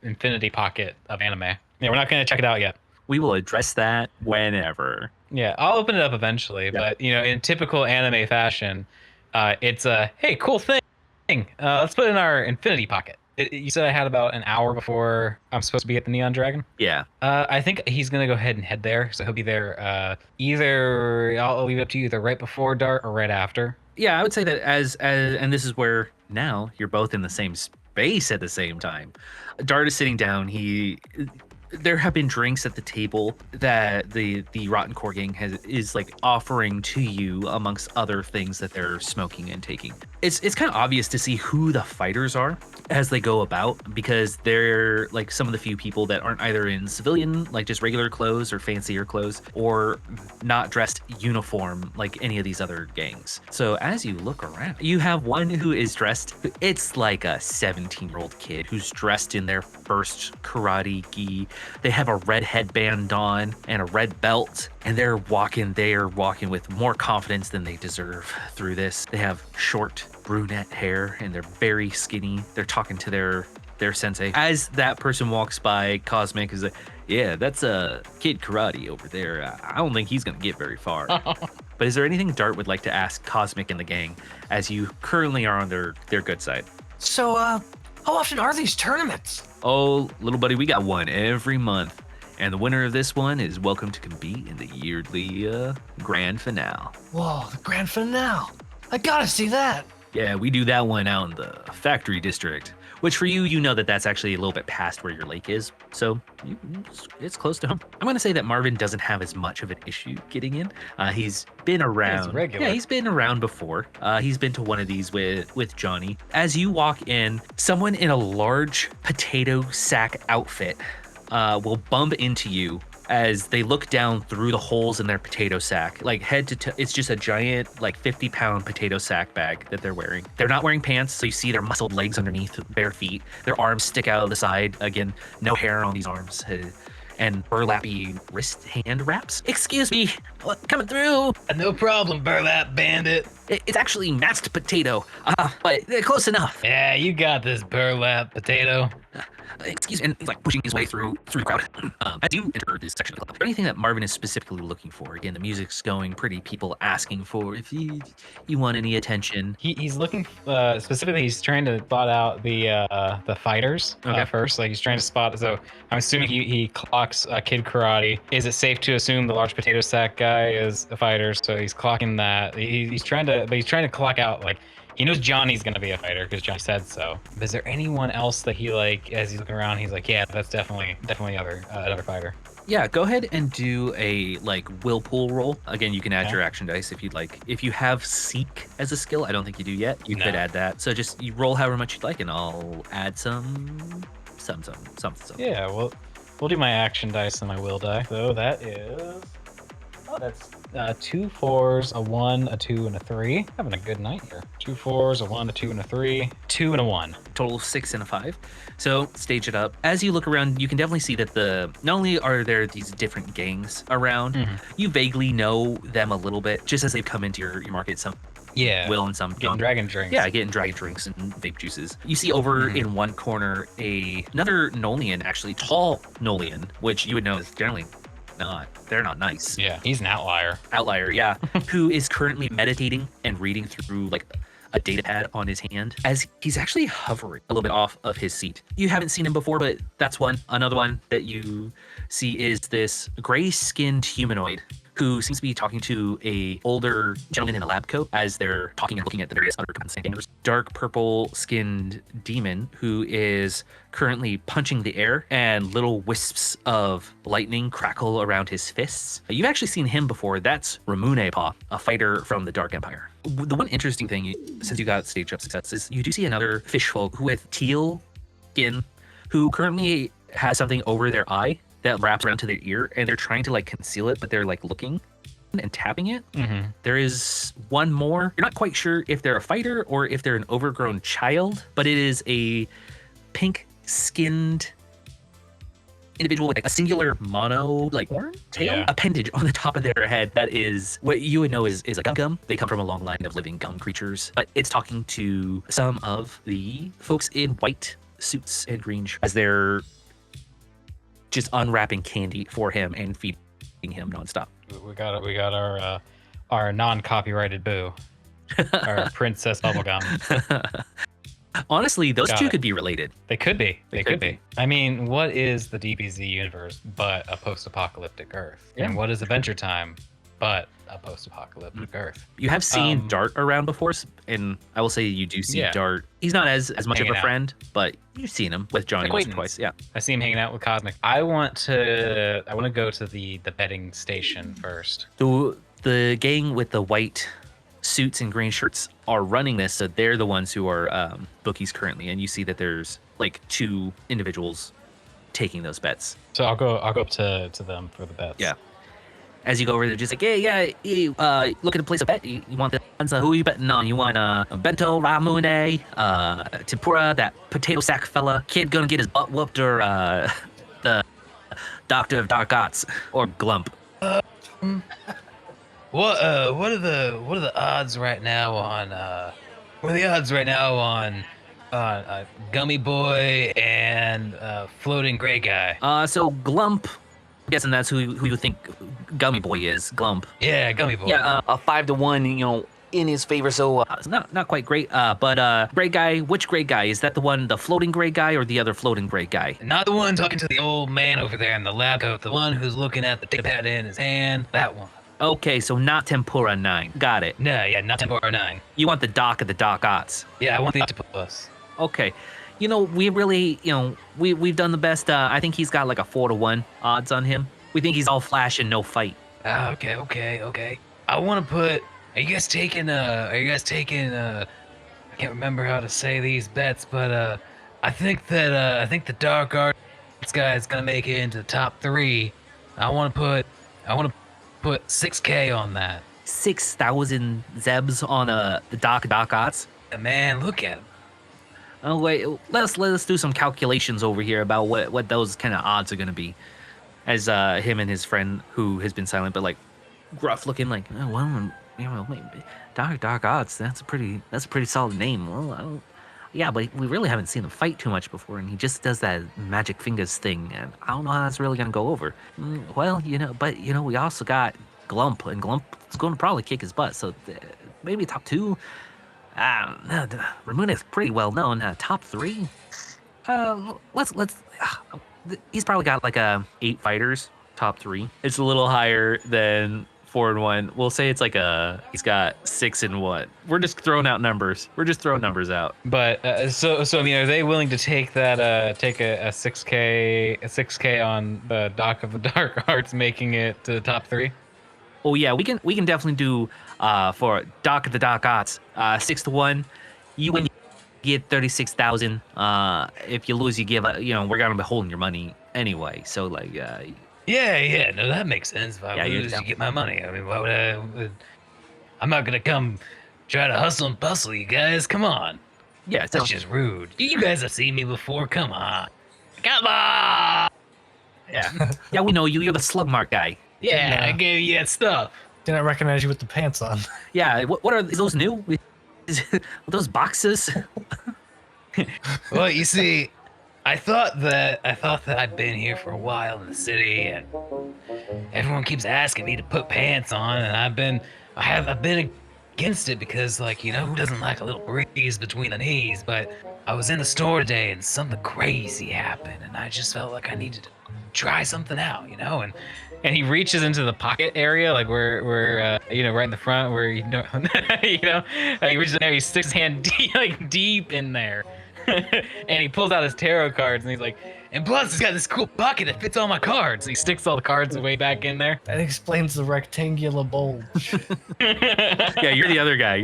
Speaker 3: infinity pocket of anime. Yeah, we're not gonna check it out yet.
Speaker 1: We will address that whenever.
Speaker 3: Yeah, I'll open it up eventually. Yeah. But in typical anime fashion, it's a hey, cool thing. Let's put it in our infinity pocket. You said I had about an hour before I'm supposed to be at the Neon Dragon.
Speaker 1: Yeah.
Speaker 3: I think he's gonna go ahead and head there, so he'll be there. Either I'll leave it up to you, either right before Dart or right after.
Speaker 1: Yeah, I would say that as and this is where now you're both in the same space at the same time. Dart is sitting down. There have been drinks at the table that the Rotten Core gang is like offering to you amongst other things that they're smoking and taking. It's kind of obvious to see who the fighters are as they go about, because they're like some of the few people that aren't either in civilian, like just regular clothes or fancier clothes, or not dressed uniform like any of these other gangs. So as you look around, you have one who is dressed, it's like a 17-year-old kid who's dressed in their first karate gi. They have a red headband on and a red belt, and they're walking with more confidence than they deserve through this. They have short brunette hair and they're very skinny. They're talking to their sensei. As that person walks by, Cosmic is like, yeah, that's a kid karate over there. I don't think he's gonna get very far. But is there anything Dart would like to ask Cosmic and the gang as you currently are on their good side?
Speaker 2: So, how often are these tournaments?
Speaker 1: Oh, little buddy, we got one every month. And the winner of this one is welcome to compete in the yearly grand finale.
Speaker 2: Whoa, the grand finale. I gotta see that.
Speaker 1: Yeah, we do that one out in the factory district, which for you, you know that that's actually a little bit past where your lake is. So it's close to home. I'm going to say that Marvin doesn't have as much of an issue getting in. He's been around.
Speaker 3: He's regular.
Speaker 1: Yeah, he's been around before. He's been to one of these with Johnny. As you walk in, someone in a large potato sack outfit will bump into you as they look down through the holes in their potato sack, like head to toe. It's just a giant, like 50-pound potato sack bag that they're wearing. They're not wearing pants, so you see their muscled legs underneath, bare feet. Their arms stick out of the side. Again, no hair on these arms. And burlappy wrist hand wraps. Excuse me, coming through.
Speaker 3: No problem, burlap bandit.
Speaker 1: It's actually mashed potato, but close enough.
Speaker 3: Yeah, you got this, burlap potato.
Speaker 1: Excuse me, and he's like pushing his way through the crowd. As you enter this section of the club, is there anything that Marvin is specifically looking for? Again, the music's going pretty. People asking for if you want any attention.
Speaker 3: He's looking specifically. He's trying to spot out the fighters first. Like he's trying to spot. So I'm assuming he clocks Kid Karate. Is it safe to assume the large potato sack guy is a fighter? So he's clocking that. He's trying to clock out like. He knows Johnny's gonna be a fighter because Johnny said so. But is there anyone else that he like as he's looking around? He's like, yeah, that's definitely another fighter.
Speaker 1: Yeah, go ahead and do a like will pool roll. Again, you can add your action dice if you'd like. If you have seek as a skill, I don't think you do yet. You could add that. So just you roll however much you'd like, and I'll add some.
Speaker 3: Yeah, well, we'll do my action dice and my will die. So that is. Oh, that's 2 4s, a 1, a 2, and a 3. Having a good night here. 2 4s, a 1, a 2, and a 3. 2 and a 1.
Speaker 1: Total of 6 and a 5. So stage it up. As you look around, you can definitely see that not only are there these different gangs around, you vaguely know them a little bit just as they've come into your market. Some will and some
Speaker 3: getting
Speaker 1: don't.
Speaker 3: dragon drinks.
Speaker 1: Yeah, getting dragon drinks and vape juices. You see over in one corner another Nolian, actually tall Nolian, which you would know is generally they're not nice.
Speaker 3: Yeah, he's an outlier.
Speaker 1: Yeah. Who is currently meditating and reading through like a data pad on his hand as he's actually hovering a little bit off of his seat. You haven't seen him before, but that's one. Another one that you see is this gray-skinned humanoid who seems to be talking to a older gentleman in a lab coat as they're talking and looking at the various other containers. Dark purple-skinned demon who is currently punching the air, and little wisps of lightning crackle around his fists. You've actually seen him before. That's Ramunepa, a fighter from the Dark Empire. The one interesting thing, since you got stage up success, is you do see another fishfolk with teal skin who currently has something over their eye that wraps around to their ear, and they're trying to like conceal it, but they're like looking and tapping it. There is one more. You're not quite sure if they're a fighter or if they're an overgrown child, but it is a pink-skinned individual with like a singular mono like horn tail appendage on the top of their head that is what you would know is a gum. They come from a long line of living gum creatures, but it's talking to some of the folks in white suits and green shirts as they're just unwrapping candy for him and feeding him nonstop.
Speaker 3: We got our non-copyrighted boo, our princess bubblegum.
Speaker 1: Honestly, those two could be related.
Speaker 3: They could be. They could be. I mean, what is the DBZ universe but a post-apocalyptic Earth? Yeah. And what is Adventure Time but a post-apocalyptic Earth?
Speaker 1: You have seen Dart around before, and I will say you do see Dart. He's not as much of a friend, but you've seen him with Johnny once or twice. Yeah,
Speaker 3: I see him hanging out with Cosmic. I want to go to the betting station first.
Speaker 1: The gang with the white suits and green shirts are running this, so they're the ones who are bookies currently, and you see that there's like 2 individuals taking those bets.
Speaker 3: So I'll go up to them for the bets.
Speaker 1: Yeah. As you go over there, just like, hey, looking to place a bet. You want the who are you betting on? You want Bento, Ramune, Tempura, that potato sack fella, kid gonna get his butt whooped, or the Doctor of Dark Arts, or Glump?
Speaker 3: What are the odds right now on Gummy Boy and Floating Gray Guy?
Speaker 1: So Glump, I'm guessing that's who you think Gummy Boy is. Glump.
Speaker 3: Yeah, Gummy Boy.
Speaker 1: Yeah, a 5-to-1. in his favor, so it's not quite great. But gray guy, which gray guy? Is that the one, the floating gray guy, or the other floating gray guy?
Speaker 3: Not the one talking to the old man over there in the lab coat, the one who's looking at the data pad in his hand, that one.
Speaker 1: Okay, so not Tempura 9. Got it.
Speaker 3: No, yeah, not Tempura 9.
Speaker 1: You want the Doc of the Doc Ots.
Speaker 3: Yeah, I want the octopus.
Speaker 1: Okay. We really, we've done the best. I think he's got like a 4-to-1 odds on him. We think he's all flash and no fight.
Speaker 3: Okay. I want to put. Are you guys taking? I can't remember how to say these bets, but I think the dark arts guy is gonna make it into the top 3. I want to put 6K on that.
Speaker 1: 6,000 Zebs on the Doc Ots.
Speaker 3: Man, look at him.
Speaker 1: Oh wait, let us do some calculations over here about what those kind of odds are gonna be. As him and his friend, who has been silent but like gruff looking, like, oh well, Dark Odds. That's a pretty solid name. Well, yeah, but we really haven't seen him fight too much before, and he just does that magic fingers thing, and I don't know how that's really gonna go over. Well, but we also got Glump, and Glump is going to probably kick his butt. So maybe top 2. Ramuna is pretty well known. Top 3. Let's. He's probably got like 8 fighters. Top 3. It's a little higher than 4-1. We'll say it's like he's got 6-1. We're just throwing out numbers. We're just throwing numbers out.
Speaker 3: But so I mean, are they willing to take that take a 6K on the Doc of the Dark Arts, making it to the top 3?
Speaker 1: Oh yeah, we can definitely do for Doc of the Dark Arts 6-1. You win, you get 36,000. If you lose, you give. We're gonna be holding your money anyway. So like.
Speaker 3: Yeah, no, that makes sense. If I lose, you get my money. I mean, why would I? I'm not gonna come try to hustle and bustle you guys. Come on.
Speaker 1: Yeah,
Speaker 3: that's just rude. You guys have seen me before. Come on. Yeah.
Speaker 1: Yeah, we know you. You're the slug mark guy.
Speaker 3: Yeah, I gave you that stuff.
Speaker 2: Didn't recognize you with the pants on.
Speaker 1: Yeah, what are those new? Those boxes?
Speaker 3: Well, you see, I thought that I'd been here for a while in the city, and everyone keeps asking me to put pants on, and I've been against it because, like, who doesn't like a little breeze between the knees? But I was in the store today, and something crazy happened, and I just felt like I needed to try something out, And he reaches into the pocket area, like where right in the front, where he reaches in there, he sticks his hand deep in there. And he pulls out his tarot cards, and he's like, and plus he's got this cool bucket that fits all my cards. And he sticks all the cards way back in there.
Speaker 2: That explains the rectangular bulge.
Speaker 1: Yeah, you're the other guy.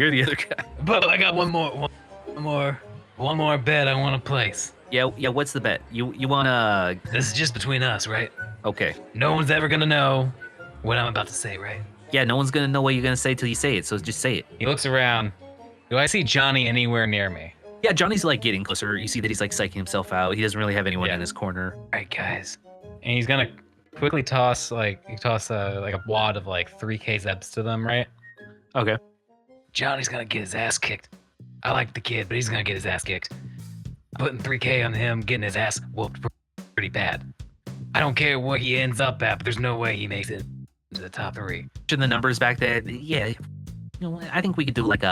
Speaker 3: But I got one more bet I want to place.
Speaker 1: Yeah. What's the bet? You wanna?
Speaker 3: This is just between us, right?
Speaker 1: Okay.
Speaker 3: No one's ever gonna know what I'm about to say, right?
Speaker 1: Yeah, no one's gonna know what you're gonna say till you say it. So just say it.
Speaker 3: He looks around. Do I see Johnny anywhere near me?
Speaker 1: Yeah, Johnny's like getting closer. You see that he's like psyching himself out. He doesn't really have anyone in his corner.
Speaker 3: All right, guys. And he's gonna quickly toss a wad of like 3K Zebs to them, right?
Speaker 1: Okay.
Speaker 3: Johnny's gonna get his ass kicked. I like the kid, but he's gonna get his ass kicked. Putting 3K on him, getting his ass whooped pretty bad. I don't care what he ends up at, but there's no way he makes it to the top 3.
Speaker 1: The numbers back there, yeah. I think we could do like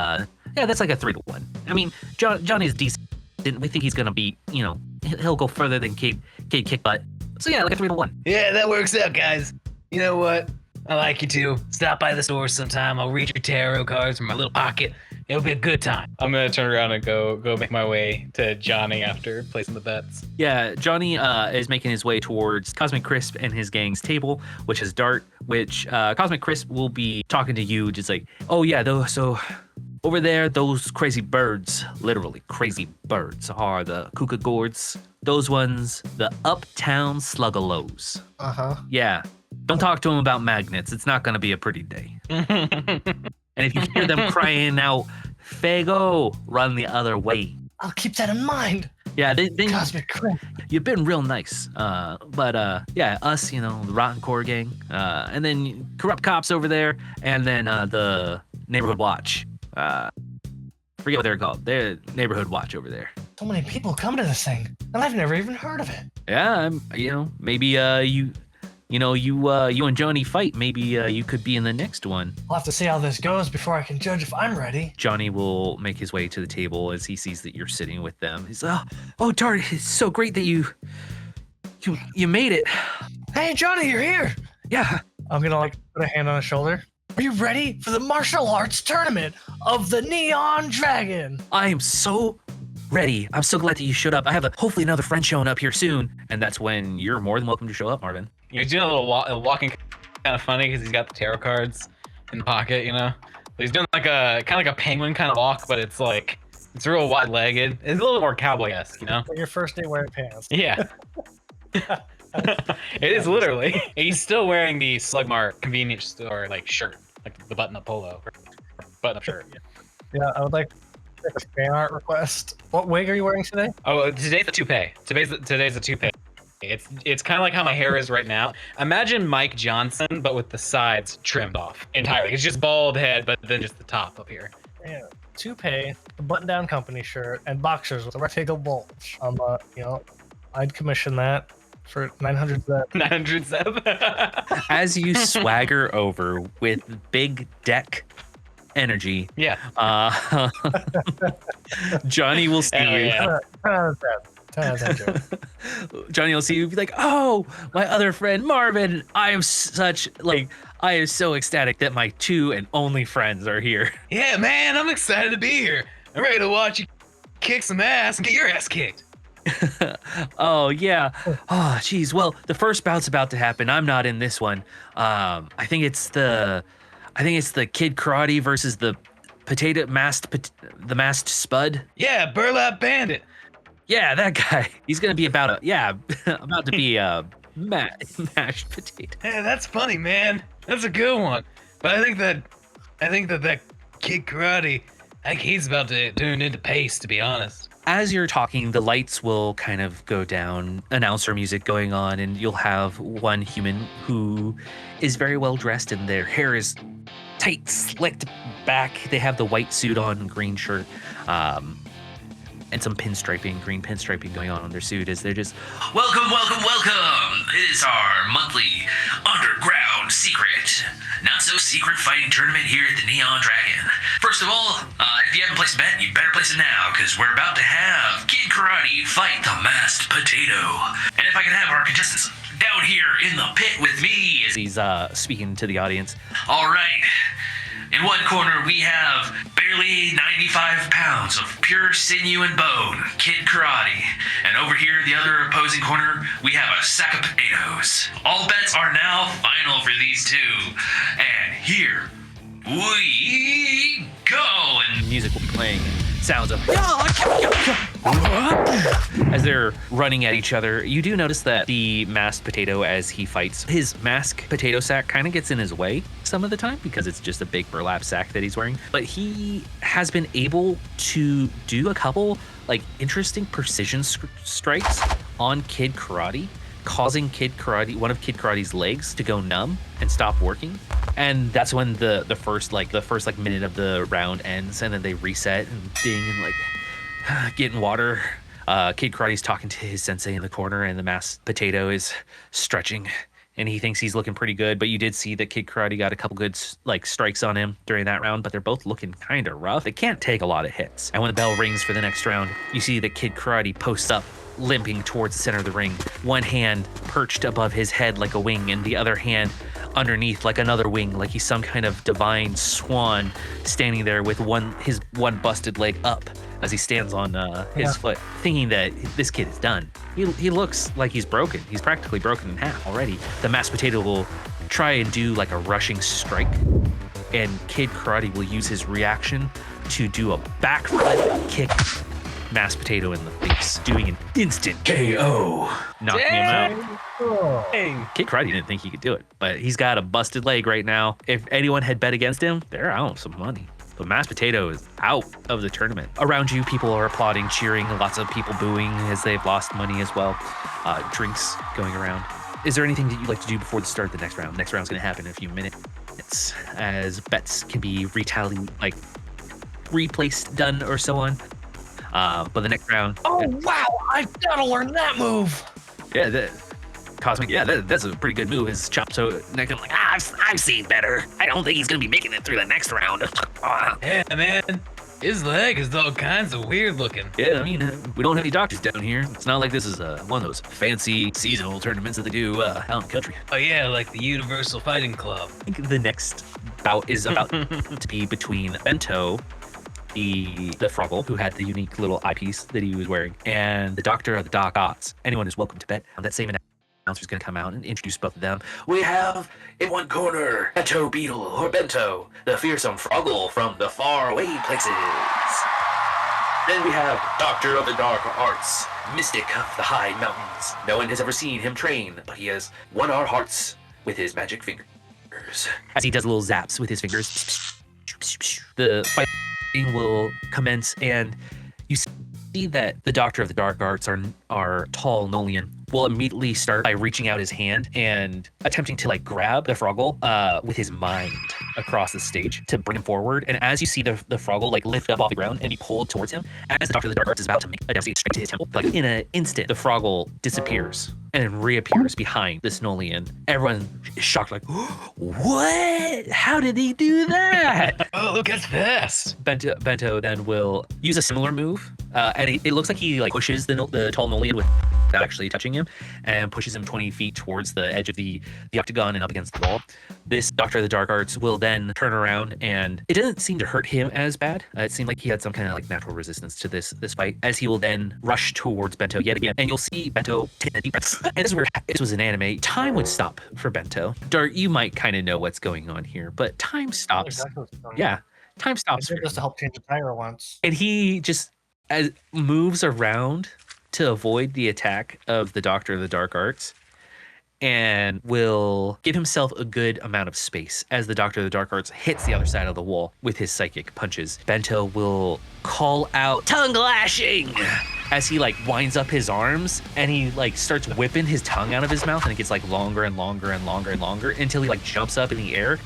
Speaker 1: that's like a 3-1. I mean, Johnny's decent. We think he's gonna be, he'll go further than Kid Kick Butt. So yeah, like a 3-1.
Speaker 3: Yeah, that works out, guys. You know what? I like you too. Stop by the store sometime. I'll read your tarot cards from my little pocket. It'll be a good time. I'm gonna turn around and go make my way to Johnny after placing the bets.
Speaker 1: Yeah, Johnny is making his way towards Cosmic Crisp and his gang's table, which is Dart. Which Cosmic Crisp will be talking to you, just like, oh yeah, so over there, those crazy birds, literally crazy birds, are the Kukagords. Those ones, the Uptown Sluggalos. Yeah. Don't talk to him about magnets. It's not going to be a pretty day. And if you hear them crying out, Fago, run the other way.
Speaker 2: I'll keep that in mind.
Speaker 1: Yeah, then
Speaker 2: Cosmic Crisp.
Speaker 1: You've been real nice. But us, the Rotten Core gang, and then Corrupt Cops over there, and then the Neighborhood Watch. Forget what they're called. They're Neighborhood Watch over there.
Speaker 2: So many people come to this thing, and I've never even heard of it.
Speaker 1: Yeah, maybe you and Johnny fight. Maybe you could be in the next one.
Speaker 2: I'll have to see how this goes before I can judge if I'm ready.
Speaker 1: Johnny will make his way to the table as he sees that you're sitting with them. He's oh, darn! It's so great that you made it.
Speaker 2: Hey, Johnny, you're here.
Speaker 1: Yeah.
Speaker 2: I'm gonna put a hand on his shoulder. Are you ready for the martial arts tournament of the Neon Dragon?
Speaker 1: I am so ready. I'm so glad that you showed up. I have hopefully another friend showing up here soon. And that's when you're more than welcome to show up, Marvin.
Speaker 3: He's doing a little walking, kind of funny because he's got the tarot cards in the pocket, He's doing like a penguin kind of walk, but it's real wide-legged. It's a little more cowboy-esque,
Speaker 2: Like your first day wearing pants.
Speaker 3: Yeah. It is literally. He's still wearing the Slugmart convenience store shirt, like the button-up polo, button-up shirt.
Speaker 2: Yeah, I would like to make a fan art request. What wig are you wearing today?
Speaker 3: Oh, today's the toupee. Today's the toupee. It's kind of like how my hair is right now. Imagine Mike Johnson, but with the sides trimmed off entirely. It's just bald head, but then just the top up here.
Speaker 2: Yeah, toupee, a button-down company shirt, and boxers with a rectangle bulge. I'd commission that for 900 zeb.
Speaker 3: 900 zeb.
Speaker 1: As you swagger over with big deck energy,
Speaker 3: yeah.
Speaker 1: Johnny will see you.
Speaker 3: Yeah.
Speaker 2: 10 out of 10. 10 out of 10, Joe.
Speaker 1: Johnny will see you, be like, "Oh, my other friend Marvin! I am so ecstatic that my two and only friends are here."
Speaker 3: Yeah, man, I'm excited to be here. I'm ready to watch you kick some ass and get your ass kicked.
Speaker 1: Oh yeah. Oh geez. Well, the first bout's about to happen. I'm not in this one. I think it's the Kid Karate versus the masked Spud.
Speaker 3: Yeah, Burlap Bandit.
Speaker 1: Yeah, that guy. He's gonna be about to be a mashed potato.
Speaker 3: Yeah, that's funny, man. That's a good one. But I think that Kid Karate, he's about to turn into paste, to be honest.
Speaker 1: As you're talking, the lights will kind of go down, announcer music going on, and you'll have one human who is very well dressed and their hair is tight, slicked back. They have the white suit on, green shirt, and some green pinstriping going on their suit as they're just, "Welcome. It is our monthly underground secret, not so secret fighting tournament here at the Neon Dragon. First of all, if you haven't placed a bet, you better place it now, because we're about to have Kid Karate fight the masked potato. And if I could have our contestants down here in the pit with me," as he's speaking to the audience. "All right. In one corner, we have barely 95 pounds of pure sinew and bone, Kid Karate. And over here, the other opposing corner, we have a sack of potatoes. All bets are now final for these two. And here we go." And music will be playing. Sounds of as they're running at each other. You do notice that the masked potato, as he fights, his masked potato sack kind of gets in his way some of the time because it's just a big burlap sack that he's wearing. But he has been able to do a couple interesting precision strikes on Kid Karate, causing one of Kid Karate's legs to go numb and stop working. And that's when the first minute of the round ends, and then they reset and ding and getting water. Kid Karate's talking to his sensei in the corner, and the masked potato is stretching, and he thinks he's looking pretty good. But you did see that Kid Karate got a couple good strikes on him during that round, but they're both looking kind of rough. They can't take a lot of hits. And when the bell rings for the next round, you see that Kid Karate posts up, limping towards the center of the ring, one hand perched above his head like a wing, and the other hand underneath like another wing, like he's some kind of divine swan standing there with his one busted leg up as he stands on his foot, thinking that this kid is done. He looks like he's broken. He's practically broken in half already. The masked potato will try and do a rushing strike, and Kid Karate will use his reaction to do a backflip kick masked potato in the face, doing an instant KO, knocking him out.
Speaker 3: Dang.
Speaker 1: Kid Karate didn't think he could do it, but he's got a busted leg right now. If anyone had bet against him, they're out some money. But masked potato is out of the tournament. Around you, people are applauding, cheering, lots of people booing as they've lost money as well. Drinks going around. Is there anything that you'd like to do before the start of the next round? Next round's going to happen in a few minutes, as bets can be replaced, done, or so on. But the next round.
Speaker 2: Oh wow! I've got to learn that move.
Speaker 1: Yeah, Cosmic, yeah, that's a pretty good move. His chop so neck. I'm like, I've seen better. I don't think he's gonna be making it through the next round.
Speaker 3: Yeah, man. His leg is all kinds of weird looking.
Speaker 1: Yeah, I mean, we don't have any doctors down here. It's not like this is one of those fancy seasonal tournaments that they do out in the country.
Speaker 3: Oh yeah, like the Universal Fighting Club.
Speaker 1: I think the next bout is about to be between Bento, the Froggle, who had the unique little eyepiece that he was wearing, and the Doctor of the Dark Arts. Anyone is welcome to bet. That same announcer's going to come out and introduce both of them. We have in one corner Bento Beetle, or Bento, the fearsome Froggle from the faraway places. Then we have Doctor of the Dark Arts, Mystic of the High Mountains. No one has ever seen him train, but he has won our hearts with his magic fingers. As he does little zaps with his fingers, the fighting will commence, and you see that the Doctor of the Dark Arts, our tall Nolian, will immediately start by reaching out his hand and attempting to like grab the Froggle with his mind across the stage to bring him forward. And as you see the Froggle like lift up off the ground and be pulled towards him, as the Doctor of the Dark Arts is about to make a devastating strike to his temple, like in an instant, the Froggle disappears and then reappears behind this Nolian. Everyone is shocked, like, what? How did he do that?
Speaker 3: Oh, look, that's fast.
Speaker 1: Bento then will use a similar move, and it looks like he like pushes the tall Nolian without actually touching him, and pushes him 20 feet towards the edge of the octagon and up against the wall. This Doctor of the Dark Arts will then turn around, and it doesn't seem to hurt him as bad. It seemed like he had some kind of like natural resistance to this fight, as he will then rush towards Bento yet again, and you'll see Bento take a deep breath. And this is where this was an anime. Time would stop for Bento. Dart, you might kind of know what's going on here, but time stops.
Speaker 2: Exactly what's going on.
Speaker 1: Yeah, time stops.
Speaker 2: I did this to help change the tire once.
Speaker 1: And he just moves around to avoid the attack of the Doctor of the Dark Arts, and will give himself a good amount of space as the Doctor of the Dark Arts hits the other side of the wall with his psychic punches. Bento will call out tongue lashing as he like winds up his arms, and he like starts whipping his tongue out of his mouth, and it gets like longer and longer and longer and longer until he like jumps up in the air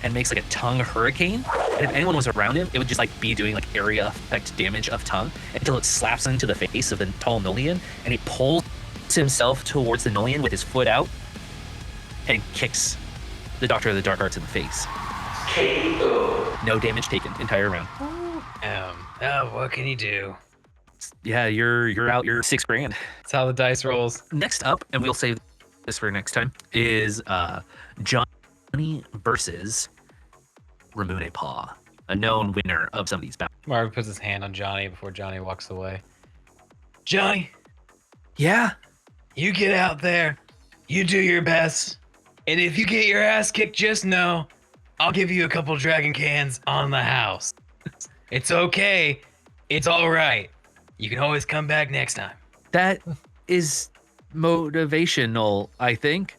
Speaker 1: and makes like a tongue hurricane. And if anyone was around him, it would just like be doing like area effect damage of tongue until it slaps into the face of the tall Nolian, and he pulls himself towards the Nolian with his foot out and kicks the Doctor of the Dark Arts in the face. KO. No damage taken entire round.
Speaker 3: What can you do?
Speaker 1: Yeah, you're out your $6,000.
Speaker 3: That's how the dice rolls.
Speaker 1: Next up, and we'll save this for next time, is Johnny versus Ramune Paw, a known winner of some of these battles.
Speaker 3: Marvin puts his hand on Johnny before Johnny walks away. Johnny,
Speaker 1: Yeah?
Speaker 3: you get out there, you do your best, and if you get your ass kicked, just know I'll give you a couple dragon cans on the house. It's okay. It's all right. You can always come back next time.
Speaker 1: That is motivational, I think.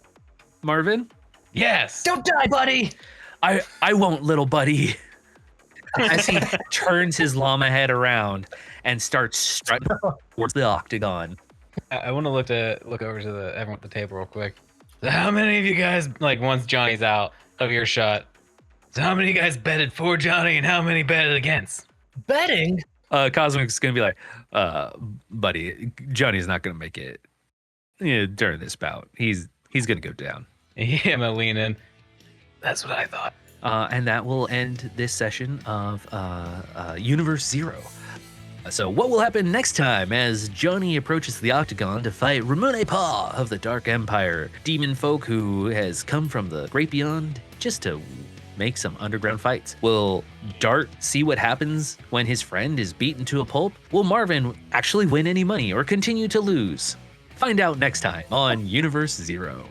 Speaker 1: Marvin?
Speaker 3: Yes.
Speaker 2: Don't die, buddy!
Speaker 1: I won't, little buddy. As he turns his llama head around and starts strutting towards the octagon.
Speaker 3: I want to look over to everyone at the table real quick. So how many of you guys, like once Johnny's out of earshot, so how many of you guys betted for Johnny and how many betted against?
Speaker 2: Betting?
Speaker 1: Cosmic's gonna be like, buddy, Johnny's not gonna make it during this bout. He's gonna go down.
Speaker 3: Yeah, I'm gonna lean in. That's what I thought.
Speaker 1: And that will end this session of UniverseZero. So what will happen next time as Johnny approaches the octagon to fight Ramune Paw of the Dark Empire, demon folk who has come from the great beyond just to make some underground fights? Will Dart see what happens when his friend is beaten to a pulp? Will Marvin actually win any money or continue to lose? Find out next time on UniverseZero.